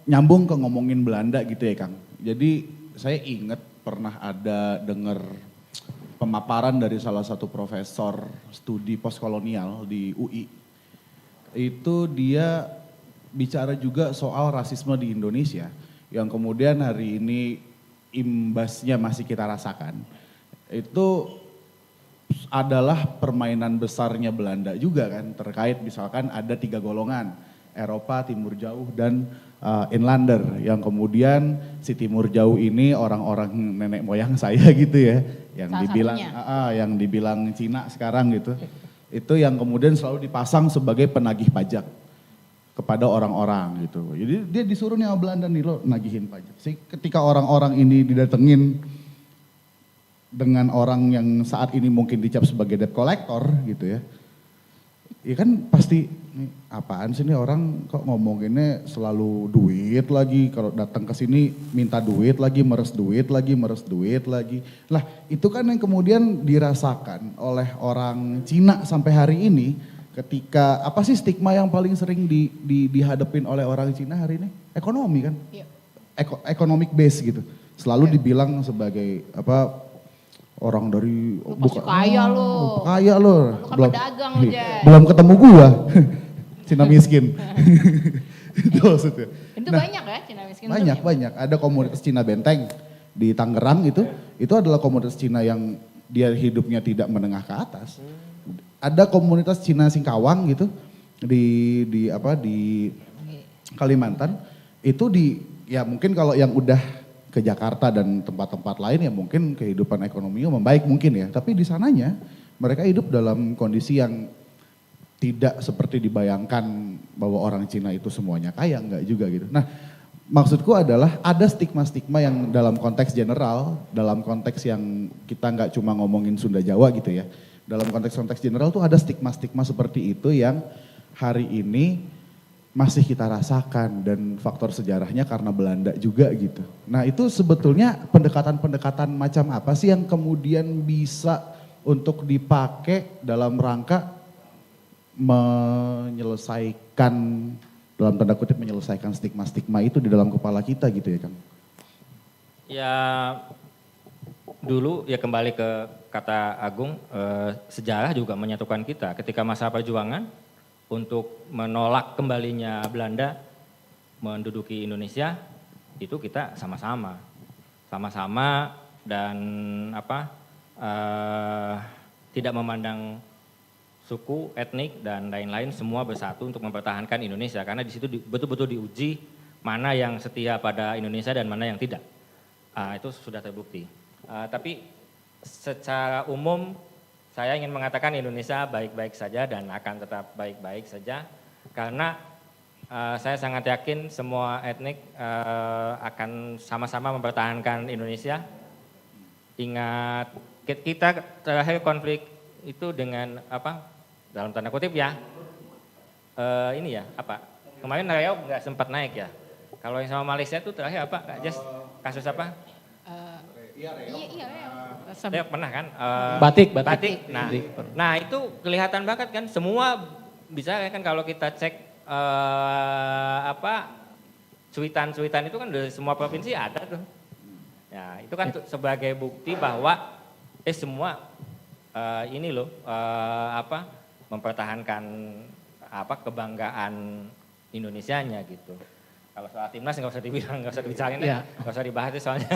nyambung ke ngomongin Belanda gitu ya Kang, jadi saya ingat pernah ada dengar pemaparan dari salah satu profesor studi postkolonial di UI, itu dia bicara juga soal rasisme di Indonesia, yang kemudian hari ini imbasnya masih kita rasakan. Itu adalah permainan besarnya Belanda juga kan, terkait misalkan ada 3 golongan, Eropa, Timur Jauh, dan Inlander, yang kemudian si Timur Jauh ini orang-orang nenek moyang saya gitu ya, yang yang dibilang Cina sekarang gitu, itu yang kemudian selalu dipasang sebagai penagih pajak kepada orang-orang gitu. Jadi dia disuruh nih sama Belanda nih, lo nagihin pajak. Ketika orang-orang ini didatengin dengan orang yang saat ini mungkin dicap sebagai debt collector gitu ya. Ya kan pasti, apaan sih nih orang kok ngomonginnya selalu duit lagi, kalau datang ke sini minta duit lagi, meres duit lagi. Lah itu kan yang kemudian dirasakan oleh orang Cina sampai hari ini. Ketika apa sih stigma yang paling sering dihadapin oleh orang Cina hari ini? Ekonomi kan, economic base gitu. Selalu dibilang sebagai apa, orang dari kaya lo. Kaya lo. Lu kan pedagang lo, Jan. Belum ketemu gua. Cina miskin. Itu maksudnya. Itu banyak ya Cina miskin. Banyak. Ada komunitas Cina Benteng di Tangerang itu adalah komunitas Cina yang dia hidupnya tidak menengah ke atas. Ada komunitas Cina Singkawang gitu, di Kalimantan itu ya mungkin kalau yang udah ke Jakarta dan tempat-tempat lain ya mungkin kehidupan ekonominya membaik mungkin ya. Tapi di sananya mereka hidup dalam kondisi yang tidak seperti dibayangkan bahwa orang Cina itu semuanya kaya, enggak juga gitu. Nah, maksudku adalah ada stigma-stigma yang dalam konteks general, dalam konteks yang kita nggak cuma ngomongin Sunda Jawa gitu ya. Dalam konteks-konteks general tuh ada stigma-stigma seperti itu yang hari ini masih kita rasakan dan faktor sejarahnya karena Belanda juga gitu. Nah itu sebetulnya pendekatan-pendekatan macam apa sih yang kemudian bisa untuk dipakai dalam rangka menyelesaikan, dalam tanda kutip menyelesaikan stigma-stigma itu di dalam kepala kita gitu ya Kang? Ya dulu ya kembali ke kata Agung, sejarah juga menyatukan kita. Ketika masa perjuangan untuk menolak kembalinya Belanda menduduki Indonesia, itu kita sama-sama dan tidak memandang suku, etnik dan lain-lain, semua bersatu untuk mempertahankan Indonesia karena di situ betul-betul diuji mana yang setia pada Indonesia dan mana yang tidak. Itu sudah terbukti. Tapi secara umum saya ingin mengatakan Indonesia baik-baik saja dan akan tetap baik-baik saja karena saya sangat yakin semua etnik akan sama-sama mempertahankan Indonesia. Ingat kita terakhir konflik itu dengan dalam tanda kutip ya, kemarin Riau nggak sempat naik ya. Kalau yang sama Malaysia itu terakhir apa Kak Jas? Kasus apa? Iya, Riau pernah kan? Batik. Nah itu kelihatan banget kan, semua bisa kan kalau kita cek cuitan-cuitan itu kan dari semua provinsi ada tuh. Ya itu kan sebagai bukti bahwa semua mempertahankan kebanggaan Indonesianya gitu. Kalau soal timnas nggak usah dibilang, nggak usah dibicarain, nggak usah dibahas soalnya.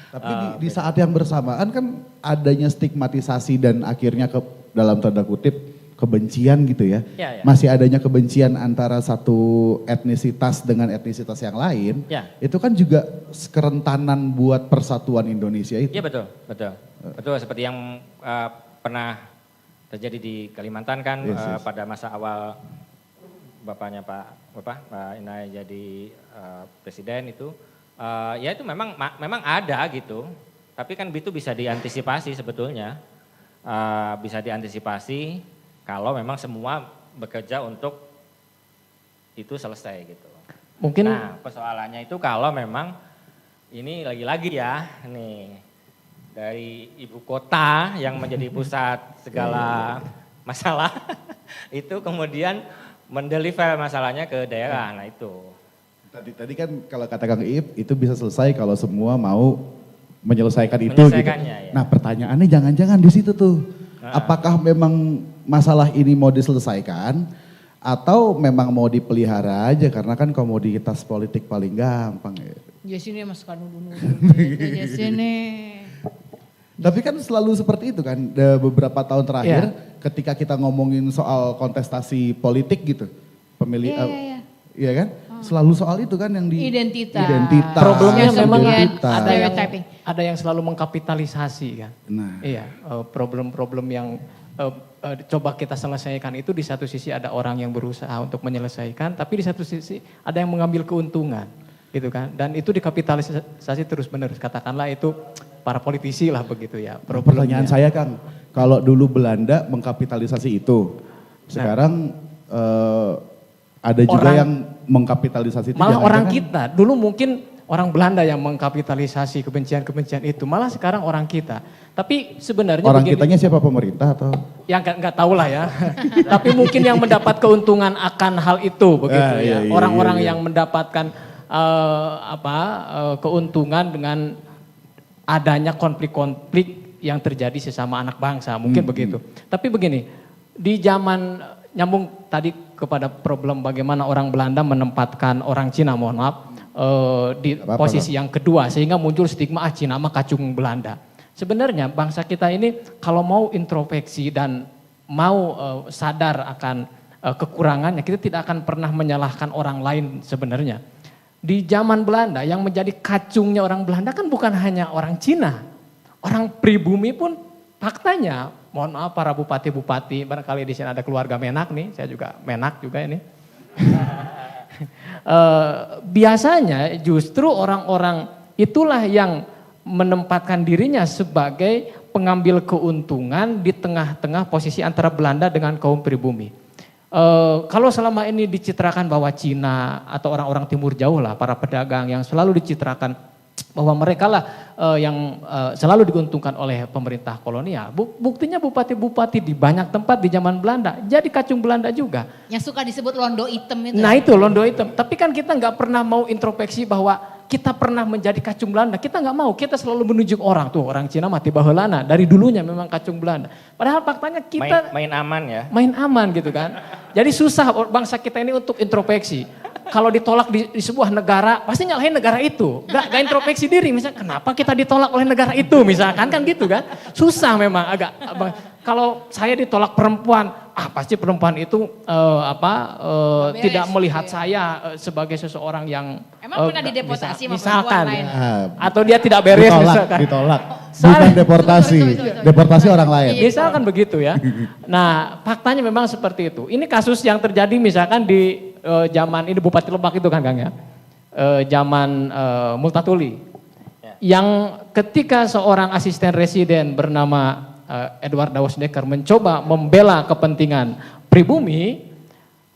Tapi di saat yang bersamaan kan adanya stigmatisasi dan akhirnya dalam tanda kutip kebencian gitu ya. Ya. Masih adanya kebencian antara satu etnisitas dengan etnisitas yang lain. Ya. Itu kan juga kerentanan buat persatuan Indonesia itu. Iya betul. Betul seperti yang pernah terjadi di Kalimantan kan yes. Pada masa awal bapaknya Pak Inai jadi presiden itu, ya itu memang ada gitu. Tapi kan itu bisa diantisipasi sebetulnya, bisa diantisipasi kalau memang semua bekerja untuk itu selesai gitu. Mungkin. Nah persoalannya itu kalau memang ini lagi-lagi ya nih. Dari ibu kota yang menjadi pusat segala masalah itu kemudian mendeliver masalahnya ke daerah. Nah itu. Tadi kan kalau kata Kang Iip itu bisa selesai kalau semua mau menyelesaikan itu gitu. Ya. Nah pertanyaannya jangan-jangan di situ tuh. Apakah memang masalah ini mau diselesaikan atau memang mau dipelihara aja karena kan komoditas politik paling gampang ya. Ya sini Mas Kanu ya sini. Tapi kan selalu seperti itu kan, beberapa tahun terakhir ketika kita ngomongin soal kontestasi politik gitu, pemilih, iya kan, selalu soal itu kan yang di identitas. Problemnya memang ada yang selalu mengkapitalisasi kan. Nah, iya, problem-problem yang coba kita selesaikan itu di satu sisi ada orang yang berusaha untuk menyelesaikan, tapi di satu sisi ada yang mengambil keuntungan, gitu kan. Dan itu dikapitalisasi terus-menerus, katakanlah itu para politisi lah begitu ya. Pertanyaan saya Kang, kalau dulu Belanda mengkapitalisasi itu, sekarang ada juga yang mengkapitalisasi itu. Malah orang kita, dulu mungkin orang Belanda yang mengkapitalisasi kebencian-kebencian itu, malah sekarang orang kita. Tapi sebenarnya orang kitanya siapa, pemerintah atau? Yang nggak tahu lah ya. Tapi mungkin yang mendapat keuntungan akan hal itu begitu ya. Orang-orang yang mendapatkan keuntungan dengan adanya konflik-konflik yang terjadi sesama anak bangsa, mungkin begitu. Tapi begini, di zaman nyambung tadi kepada problem bagaimana orang Belanda menempatkan orang Cina, mohon maaf, di posisi yang kedua sehingga muncul stigma Cina mah kacung Belanda. Sebenarnya bangsa kita ini kalau mau introspeksi dan mau sadar akan kekurangannya, kita tidak akan pernah menyalahkan orang lain sebenarnya. Di zaman Belanda yang menjadi kacungnya orang Belanda kan bukan hanya orang Cina. Orang pribumi pun faktanya, mohon maaf para bupati-bupati, barangkali di sini ada keluarga Menak nih, saya juga Menak juga ini. Biasanya justru orang-orang itulah yang menempatkan dirinya sebagai pengambil keuntungan di tengah-tengah posisi antara Belanda dengan kaum pribumi. Kalau selama ini dicitrakan bahwa Cina atau orang-orang timur jauh lah, para pedagang yang selalu dicitrakan bahwa mereka lah yang selalu diuntungkan oleh pemerintah kolonial. Buktinya bupati-bupati di banyak tempat di zaman Belanda jadi kacung Belanda juga. Yang suka disebut londo hitam itu. Nah itu londo hitam, tapi kan kita nggak pernah mau introspeksi bahwa kita pernah menjadi kacung Belanda, kita nggak mau, kita selalu menunjuk orang tuh, orang Cina mati baheulana, dari dulunya memang kacung Belanda. Padahal faktanya kita main aman ya. Main aman gitu kan. Jadi susah bangsa kita ini untuk introspeksi. Kalau ditolak di sebuah negara, pasti nyalahin negara itu. Gak introspeksi diri, misalnya kenapa kita ditolak oleh negara itu misalkan, kan gitu kan. Susah memang agak, kalau saya ditolak perempuan, pasti perempuan itu tidak melihat saya sebagai seseorang yang emang pernah dideportasi sama misalkan, perempuan lain? Atau dia tidak beres misalkan. Ditolak. Bukan deportasi, deportasi orang lain. Misalkan begitu ya. Nah faktanya memang seperti itu. Ini kasus yang terjadi misalkan di zaman ini Bupati Lebak itu kan Kang ya. Zaman Multatuli. Yang ketika seorang asisten residen bernama Edward Dawes Dekker mencoba membela kepentingan pribumi,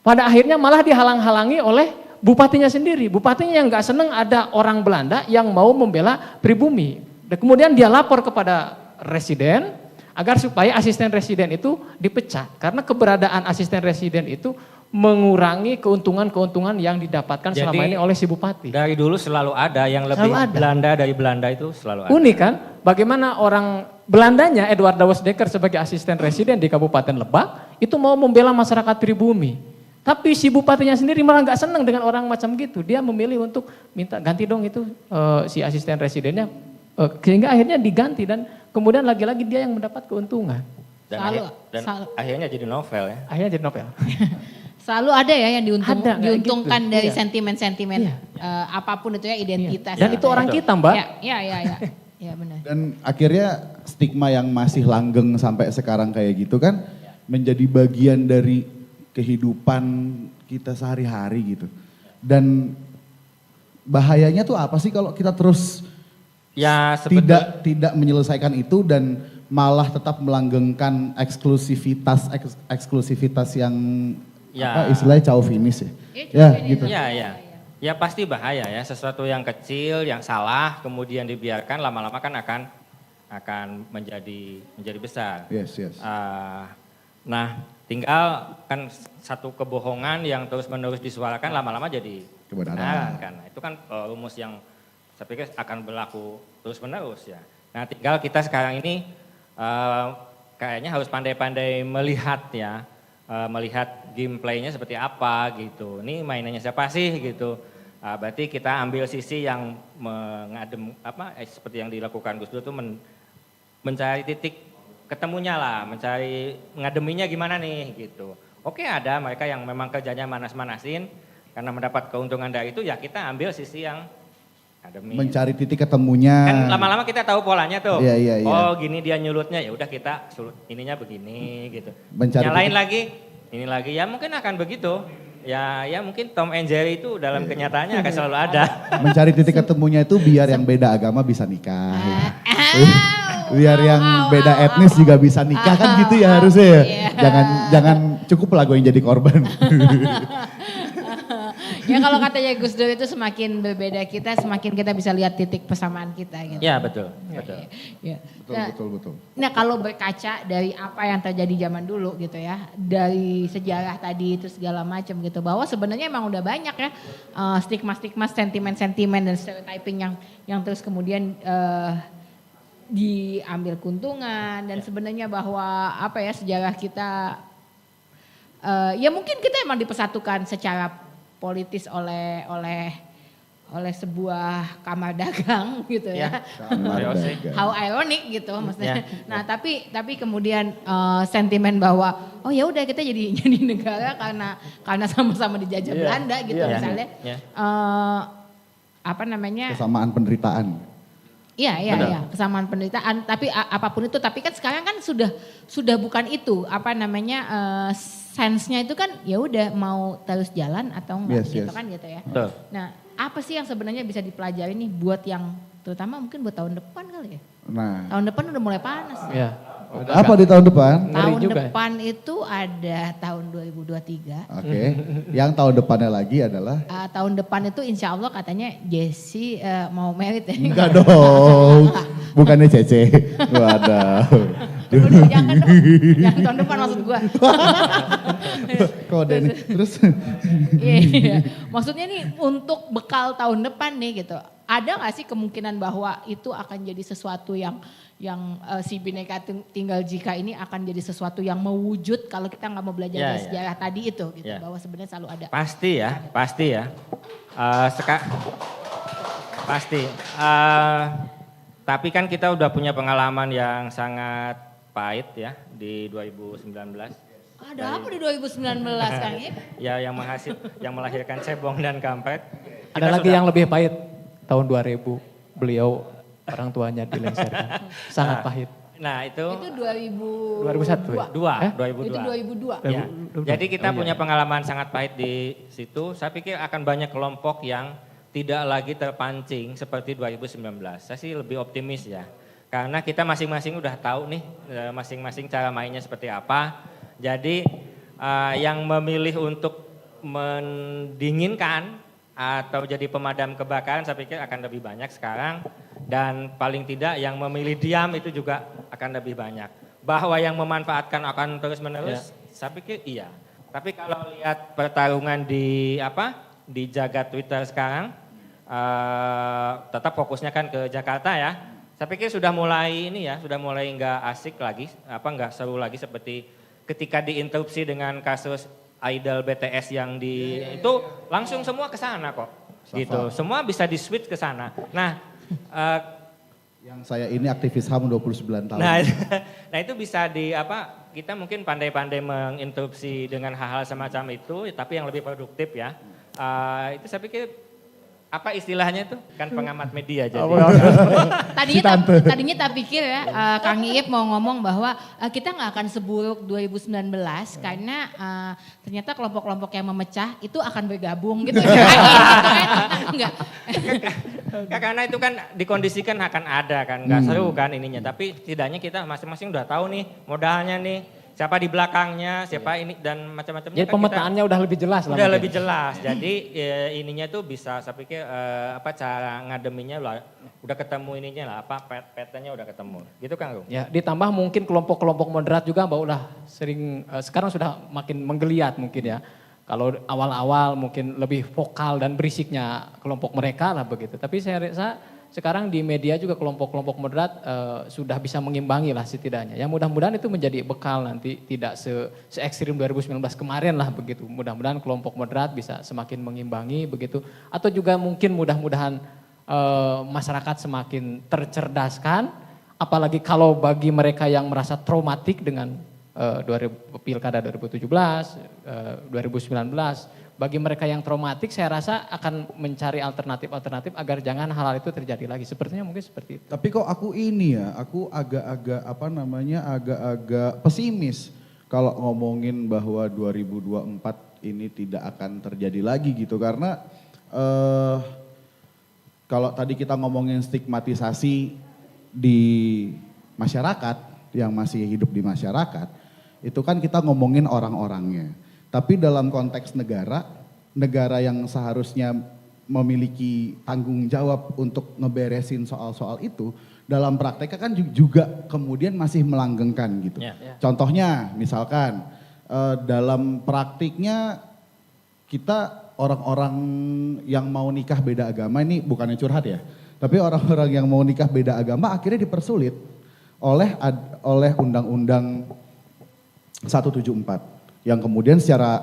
pada akhirnya malah dihalang-halangi oleh bupatinya sendiri. Bupatinya yang gak seneng ada orang Belanda yang mau membela pribumi. Dan kemudian dia lapor kepada residen agar supaya asisten residen itu dipecat. Karena keberadaan asisten residen itu mengurangi keuntungan-keuntungan yang didapatkan selama ini oleh si bupati. Dari dulu selalu ada yang lebih Belanda dari Belanda itu selalu ada. Unik kan? Bagaimana orang Belandanya Edward Dawes Dekker sebagai asisten residen di Kabupaten Lebak itu mau membela masyarakat pribumi. Tapi si bupatinya sendiri malah nggak senang dengan orang macam gitu. Dia memilih untuk minta ganti dong itu si asisten residennya. Sehingga akhirnya diganti dan kemudian lagi-lagi dia yang mendapat keuntungan. Dan akhirnya jadi novel ya. Akhirnya jadi novel. Selalu ada ya yang diuntungkan gitu. dari Iya. sentimen-sentimen apapun itu ya identitas. Dan itu orang kita Mbak. Iya. Ya benar. Dan akhirnya stigma yang masih langgeng sampai sekarang kayak gitu kan menjadi bagian dari kehidupan kita sehari-hari gitu. Dan bahayanya tuh apa sih kalau kita terus Ya tidak menyelesaikan itu dan malah tetap melanggengkan eksklusivitas yang istilahnya chauvinis ya. Ya gitu. Ya pasti bahaya ya, sesuatu yang kecil, yang salah, kemudian dibiarkan lama-lama kan akan menjadi besar. Yes. Nah, tinggal kan satu kebohongan yang terus-menerus disuarakan lama-lama jadi kebenaran kan. Itu kan rumus yang saya pikir akan berlaku terus-menerus ya. Nah, tinggal kita sekarang ini kayaknya harus pandai-pandai melihat ya, melihat gameplaynya seperti apa gitu. Ini mainannya siapa sih gitu. Berarti kita ambil sisi yang mengadem seperti yang dilakukan Gus Dur itu mencari titik ketemunya lah, mencari ngademinya gimana nih gitu. Oke, ada mereka yang memang kerjanya manas-manasin karena mendapat keuntungan dari itu, ya kita ambil sisi yang ngademi. Mencari titik ketemunya. Kan lama-lama kita tahu polanya tuh. Iya. Oh, gini dia nyulutnya, ya udah kita sulut ininya begini gitu. Mencari nyalain lagi, ini lagi, ya mungkin akan begitu. Ya mungkin Tom and Jerry itu dalam kenyataannya akan selalu ada. Mencari titik ketemunya itu biar yang beda agama bisa nikah. Biar yang beda etnis juga bisa nikah kan gitu ya harusnya ya. Jangan cukup lah gue yang jadi korban. Ya kalau katanya Gus Dur itu semakin berbeda kita, semakin kita bisa lihat titik persamaan kita gitu. Ya betul. Ya. Betul. Nah kalau berkaca dari apa yang terjadi zaman dulu gitu ya, dari sejarah tadi itu segala macam gitu, bahwa sebenarnya emang udah banyak ya stigma-stigma, sentimen-sentimen dan stereotyping yang terus kemudian diambil keuntungan dan sebenarnya bahwa sejarah kita ya mungkin kita emang dipersatukan secara politis oleh oleh sebuah kamar dagang gitu ya. Kamar dagang. How ironic gitu maksudnya. Ya. Nah, tapi kemudian sentimen bahwa oh ya udah kita jadi negara karena sama-sama dijajah Belanda gitu misalnya. Apa namanya? Kesamaan penderitaan. Iya, kesamaan penderitaan. Tapi apapun itu, tapi kan sekarang kan sudah bukan itu. Apa namanya sense-nya itu kan ya udah mau terus jalan atau enggak gitu kan gitu ya. Betul. Nah, apa sih yang sebenarnya bisa dipelajari nih buat yang terutama mungkin buat tahun depan kali ya? Nah, Tahun depan udah mulai panas. Ya. ada apa di tahun depan? Tahun juga. depan itu ada tahun 2023. Oke, yang tahun depannya lagi adalah? Tahun depan itu insya Allah katanya Jessie mau merit ya. Enggak dong, bukannya Cece. Waduh. Udah, jangan dong, jangan tahun depan maksud gua. Kode nih, terus? Iya, maksudnya nih untuk bekal tahun depan nih gitu. Ada gak sih kemungkinan bahwa itu akan jadi sesuatu yang si Bhinneka Tunggal Ika ini akan jadi sesuatu yang mewujud kalau kita nggak mau belajar dari sejarah tadi itu gitu, bahwa sebenarnya selalu ada. Pasti ya. Pasti. Tapi kan kita udah punya pengalaman yang sangat pahit ya di 2019. Ada apa di 2019 Kang Ip? Ya yang melahirkan cebong dan kampret. Ada lagi yang lebih pahit. Tahun 2000 beliau orang tuanya dilengsarkan. Sangat pahit. Nah itu 2001. 2002. Itu 2002. Ya. Jadi kita punya pengalaman sangat pahit di situ. Saya pikir akan banyak kelompok yang tidak lagi terpancing seperti 2019. Saya sih lebih optimis ya. Karena kita masing-masing udah tahu nih masing-masing cara mainnya seperti apa. Jadi yang memilih untuk mendinginkan atau jadi pemadam kebakaran saya pikir akan lebih banyak sekarang. Dan paling tidak yang memilih diam itu juga akan lebih banyak. Bahwa yang memanfaatkan akan terus menerus saya pikir iya. Tapi kalau lihat pertarungan di jagat Twitter sekarang tetap fokusnya kan ke Jakarta ya. Saya pikir sudah mulai nggak asik lagi, nggak seru lagi seperti ketika diinterupsi dengan kasus idol BTS yang itu langsung semua ke sana kok. Gitu. Semua bisa di-switch ke sana. Nah, yang saya ini aktivis HAM 29 tahun. Nah, itu bisa kita mungkin pandai-pandai menginterupsi dengan hal-hal semacam itu, tapi yang lebih produktif ya. Itu saya pikir apa istilahnya itu? Kan pengamat media jadi. Tadinya tak pikir ya Kang Iip mau ngomong bahwa kita nggak akan seburuk 2019 karena ternyata kelompok-kelompok yang memecah itu akan bergabung gitu. Enggak. Karena itu kan dikondisikan akan ada kan, nggak seru kan ininya. Tapi setidaknya kita masing-masing udah tahu nih modalnya nih. Siapa di belakangnya, siapa ini dan macam-macamnya. Jadi pemetaannya udah lebih jelas lah. Udah lebih jelas. Jadi ininya tuh bisa saya pikir cara ngademinya udah ketemu ininya lah, patternnya udah ketemu. Gitu kan, Rum? Ya, ditambah mungkin kelompok-kelompok moderat juga Mbak udah sering sekarang sudah makin menggeliat mungkin ya. Kalau awal-awal mungkin lebih vokal dan berisiknya kelompok mereka lah begitu. Tapi saya rasa sekarang di media juga kelompok-kelompok moderat sudah bisa mengimbangi lah setidaknya. Ya mudah-mudahan itu menjadi bekal nanti tidak se ekstrim 2019 kemarin lah begitu. Mudah-mudahan kelompok moderat bisa semakin mengimbangi begitu. Atau juga mungkin mudah-mudahan masyarakat semakin tercerdaskan. Apalagi kalau bagi mereka yang merasa traumatik dengan Pilkada 2017, 2019. Bagi mereka yang traumatik saya rasa akan mencari alternatif-alternatif agar jangan hal-hal itu terjadi lagi. Sepertinya mungkin seperti itu. Tapi kok aku agak-agak agak-agak pesimis kalau ngomongin bahwa 2024 ini tidak akan terjadi lagi gitu. Karena kalau tadi kita ngomongin stigmatisasi di masyarakat, yang masih hidup di masyarakat, itu kan kita ngomongin orang-orangnya. Tapi dalam konteks negara yang seharusnya memiliki tanggung jawab untuk ngeberesin soal-soal itu, dalam prakteknya kan juga kemudian masih melanggengkan gitu. Contohnya misalkan dalam praktiknya kita orang-orang yang mau nikah beda agama, ini bukannya curhat ya, tapi orang-orang yang mau nikah beda agama akhirnya dipersulit oleh Undang-Undang 174. Yang kemudian secara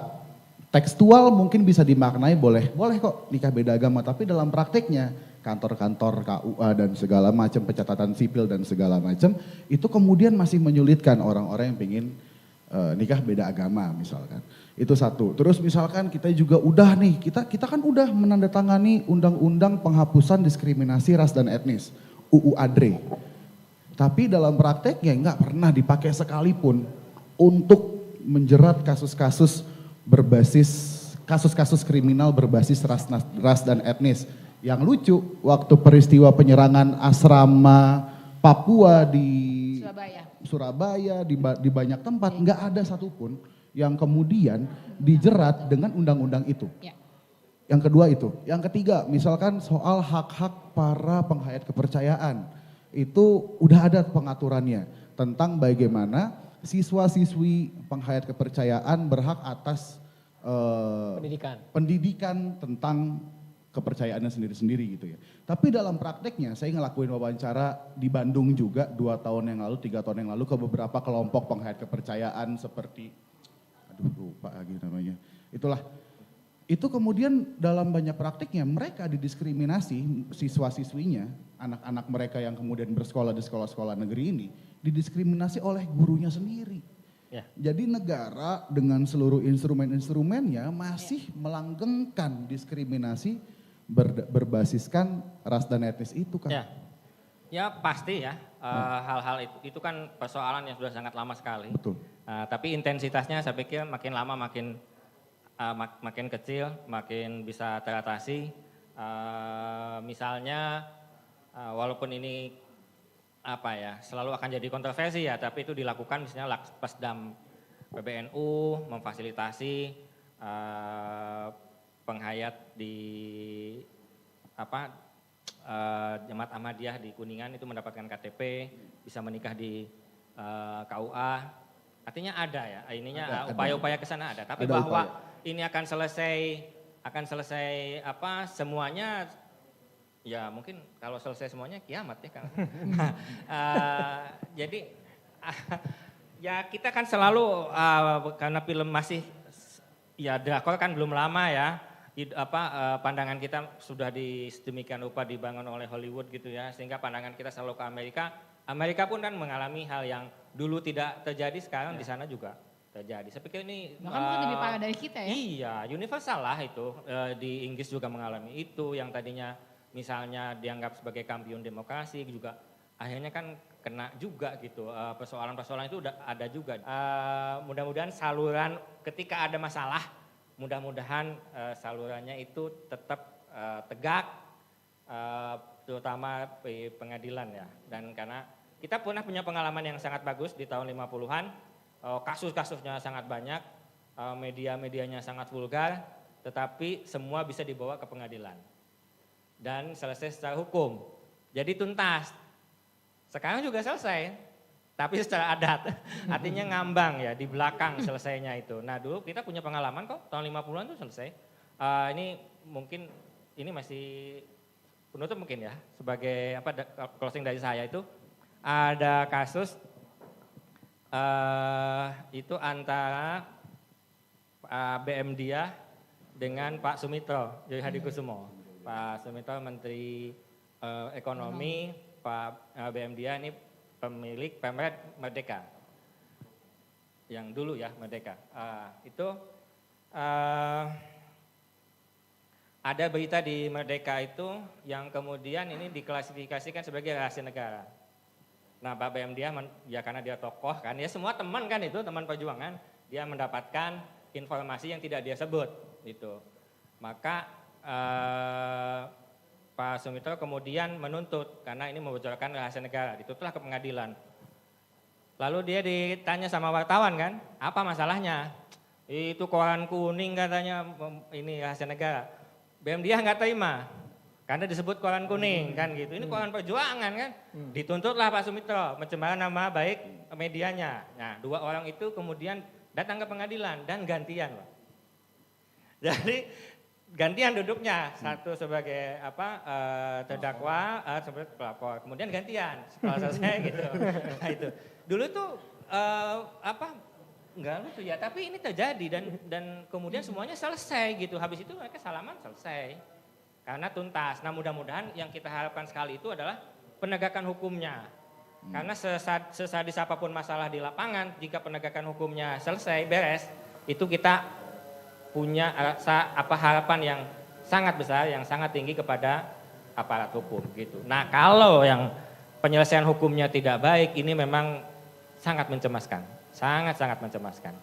tekstual mungkin bisa dimaknai boleh kok nikah beda agama, tapi dalam prakteknya kantor-kantor KUA dan segala macam, pencatatan sipil dan segala macam, itu kemudian masih menyulitkan orang-orang yang pengen nikah beda agama misalkan. Itu satu. Terus misalkan kita juga udah nih, kita kan udah menandatangani undang-undang penghapusan diskriminasi ras dan etnis, UU ADRE. Tapi dalam prakteknya nggak pernah dipakai sekalipun untuk menjerat kasus-kasus kriminal berbasis ras dan etnis. Yang lucu, waktu peristiwa penyerangan asrama Papua di Surabaya di banyak tempat nggak ada satupun yang kemudian dijerat dengan undang-undang itu. Ya. Yang kedua itu, yang ketiga misalkan soal hak-hak para penghayat kepercayaan, itu udah ada pengaturannya tentang bagaimana siswa-siswi penghayat kepercayaan berhak atas pendidikan tentang kepercayaannya sendiri-sendiri gitu ya. Tapi dalam prakteknya saya ngelakuin wawancara di Bandung juga 2 tahun yang lalu, 3 tahun yang lalu ke beberapa kelompok penghayat kepercayaan seperti, lupa lagi namanya. Itulah, itu kemudian dalam banyak praktiknya mereka didiskriminasi, siswa-siswinya, anak-anak mereka yang kemudian bersekolah di sekolah-sekolah negeri ini, didiskriminasi oleh gurunya sendiri. Ya. Jadi negara dengan seluruh instrumen-instrumennya masih melanggengkan diskriminasi berbasiskan ras dan etnis itu kan. Ya pasti ya, hal-hal itu kan persoalan yang sudah sangat lama sekali. Betul. Tapi intensitasnya saya pikir makin lama makin kecil, makin bisa teratasi. Misalnya walaupun ini selalu akan jadi kontroversi ya, tapi itu dilakukan misalnya Laspesdam PBNU memfasilitasi penghayat di Jemaat Ahmadiyah di Kuningan itu mendapatkan KTP, bisa menikah di KUA. Artinya ada ya, upaya-upaya ke sana ada. Tapi bahwa ini akan selesai semuanya, ya mungkin kalau selesai semuanya kiamat ya kan. Jadi ya kita kan selalu karena film masih ya drakor kan belum lama ya. Pandangan kita sudah sedemikian rupa dibangun oleh Hollywood gitu ya, sehingga pandangan kita selalu ke Amerika. Amerika pun kan mengalami hal yang dulu tidak terjadi, sekarang di sana juga terjadi. Saya pikir ini bahkan mungkin lebih parah dari kita ya. Iya, universal lah itu. Di Inggris juga mengalami itu, yang tadinya misalnya dianggap sebagai kampiun demokrasi juga akhirnya kan kena juga gitu. Persoalan-persoalan itu udah ada juga. Mudah-mudahan saluran ketika ada masalah, mudah-mudahan salurannya itu tetap tegak, terutama di pengadilan ya. Dan karena kita pernah punya pengalaman yang sangat bagus di tahun 50-an, kasus-kasusnya sangat banyak, media-medianya sangat vulgar, tetapi semua bisa dibawa ke pengadilan. Dan selesai secara hukum, jadi tuntas. Sekarang juga selesai, tapi secara adat, artinya ngambang ya, di belakang selesainya itu. Nah dulu kita punya pengalaman kok, tahun 50-an itu selesai. Ini mungkin, ini masih penutup mungkin ya, sebagai closing dari saya itu, ada kasus itu antara BM Dia dengan Pak Sumitro, Yoyo Hadikusumo. Pak Sumitro Menteri Ekonomi, Pak BM Dia ini pemilik Pemret Merdeka, yang dulu ya Merdeka. Ada berita di Merdeka itu yang kemudian ini diklasifikasikan sebagai rahasia negara. Nah Pak BM Dia, ya karena dia tokoh kan, ya semua teman kan itu, teman perjuangan, dia mendapatkan informasi yang tidak dia sebut gitu. Maka Pak Sumitro kemudian menuntut karena ini membocorkan rahasia negara, dituntutlah ke pengadilan. Lalu dia ditanya sama wartawan kan, apa masalahnya? Itu koran kuning katanya ini rahasia negara. BM Dia nggak terima karena disebut koran kuning kan gitu. Ini koran perjuangan kan. Dituntutlah Pak Sumitro mencemara nama baik medianya. Nah 2 orang itu kemudian datang ke pengadilan dan gantian Pak. Jadi gantian duduknya, satu sebagai terdakwa, sebagai pelapor, kemudian gantian setelah selesai gitu. Nah itu dulu tuh Enggak lucu ya, tapi ini terjadi dan kemudian semuanya selesai gitu. Habis itu mereka salaman selesai. Karena tuntas. Nah mudah-mudahan yang kita harapkan sekali itu adalah penegakan hukumnya. Karena sesadis apapun masalah di lapangan, jika penegakan hukumnya selesai, beres, itu kita punya harapan yang sangat besar, yang sangat tinggi kepada aparat hukum gitu. Nah kalau yang penyelesaian hukumnya tidak baik, ini memang sangat mencemaskan. Sangat-sangat mencemaskan.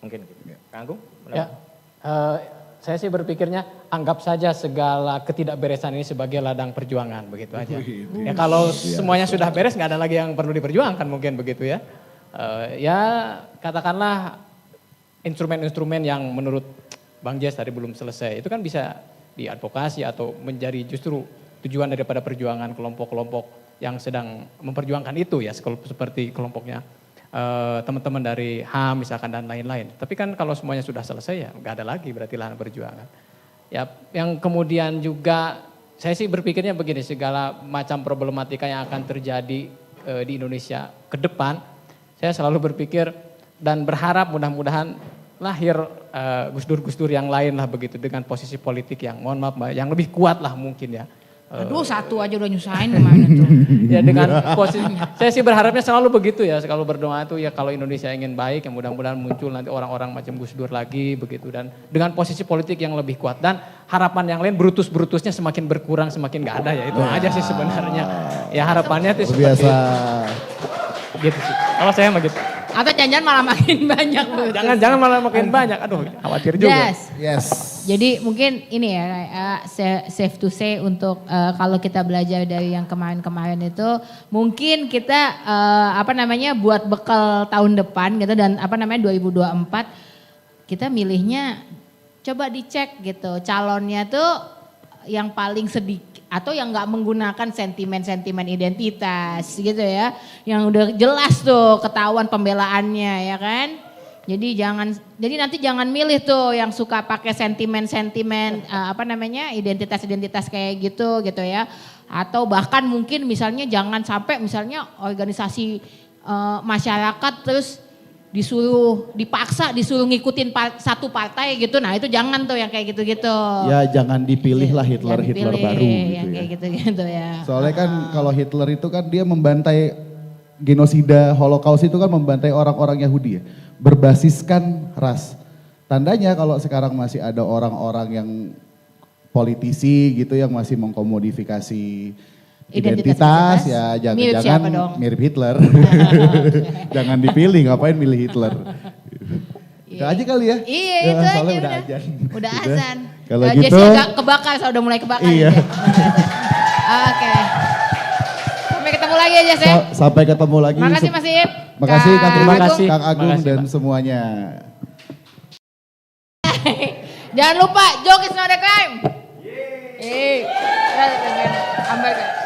Mungkin gitu. Kang Agung? Ya, saya sih berpikirnya anggap saja segala ketidakberesan ini sebagai ladang perjuangan, begitu aja. Ya kalau semuanya sudah beres nggak ada lagi yang perlu diperjuangkan mungkin begitu ya. Ya katakanlah instrumen-instrumen yang menurut Bang Jess tadi belum selesai, itu kan bisa diadvokasi atau menjadi justru tujuan daripada perjuangan kelompok-kelompok yang sedang memperjuangkan itu ya, seperti kelompoknya teman-teman dari HAM misalkan dan lain-lain. Tapi kan kalau semuanya sudah selesai ya nggak ada lagi berarti lahan perjuangan. Ya yang kemudian juga saya sih berpikirnya begini, segala macam problematika yang akan terjadi di Indonesia ke depan, saya selalu berpikir dan berharap mudah-mudahan lahir gus-dur yang lain lah begitu dengan posisi politik yang mohon maaf Mbak, yang lebih kuat lah mungkin ya. Aduh satu aja udah nyusahin kemana tuh. Ya dengan posisi, saya sih berharapnya selalu begitu ya, kalau berdoa itu ya kalau Indonesia ingin baik ya mudah-mudahan muncul nanti orang-orang macam Gus Dur lagi begitu dan dengan posisi politik yang lebih kuat dan harapan yang lain brutus-brutusnya semakin berkurang semakin gak ada ya itu aja sih sebenarnya. Ya harapannya itu seperti Biasa. gitu sih. Kalau saya mah gitu. Atau jangan malah makin banyak. Jangan malah makin banyak. Aduh, khawatir juga. Yes. Jadi mungkin ini ya safe to say untuk kalau kita belajar dari yang kemarin-kemarin itu mungkin kita buat bekal tahun depan gitu dan 2024 kita milihnya coba dicek gitu calonnya tuh yang paling sedikit atau yang nggak menggunakan sentimen-sentimen identitas gitu ya, yang udah jelas tuh ketahuan pembelaannya ya kan. Jadi nanti jangan milih tuh yang suka pakai sentimen-sentimen identitas-identitas kayak gitu ya. Atau bahkan mungkin misalnya jangan sampai misalnya organisasi masyarakat terus dipaksa disuruh ngikutin satu partai gitu. Nah, itu jangan tuh yang kayak gitu-gitu. Ya jangan dipilih lah Hitler baru gitu yang ya. kayak gitu-gitu ya. Soalnya kan kalau Hitler itu kan dia membantai genosida Holocaust itu kan membantai orang-orang Yahudi ya, berbasiskan ras. Tandanya kalau sekarang masih ada orang-orang yang politisi gitu yang masih mengkomodifikasi identitas ya jangan mirip Hitler. Jangan dipilih, ngapain milih Hitler. Itu aja kali ya. Iya ya, itu soalnya aja udah azan. Udah azan. Kalau Jesse gitu agak kebakar, udah mulai kebakar. Iya. Gitu. Oke. Sampai ketemu lagi ya Jesse. Sampai ketemu lagi. Makasih Mas Ip. Makasih Kang Terima kasih. Kang Agung Makasih, dan Pak. semuanya. Jangan lupa, joke is not a crime. Hamburger.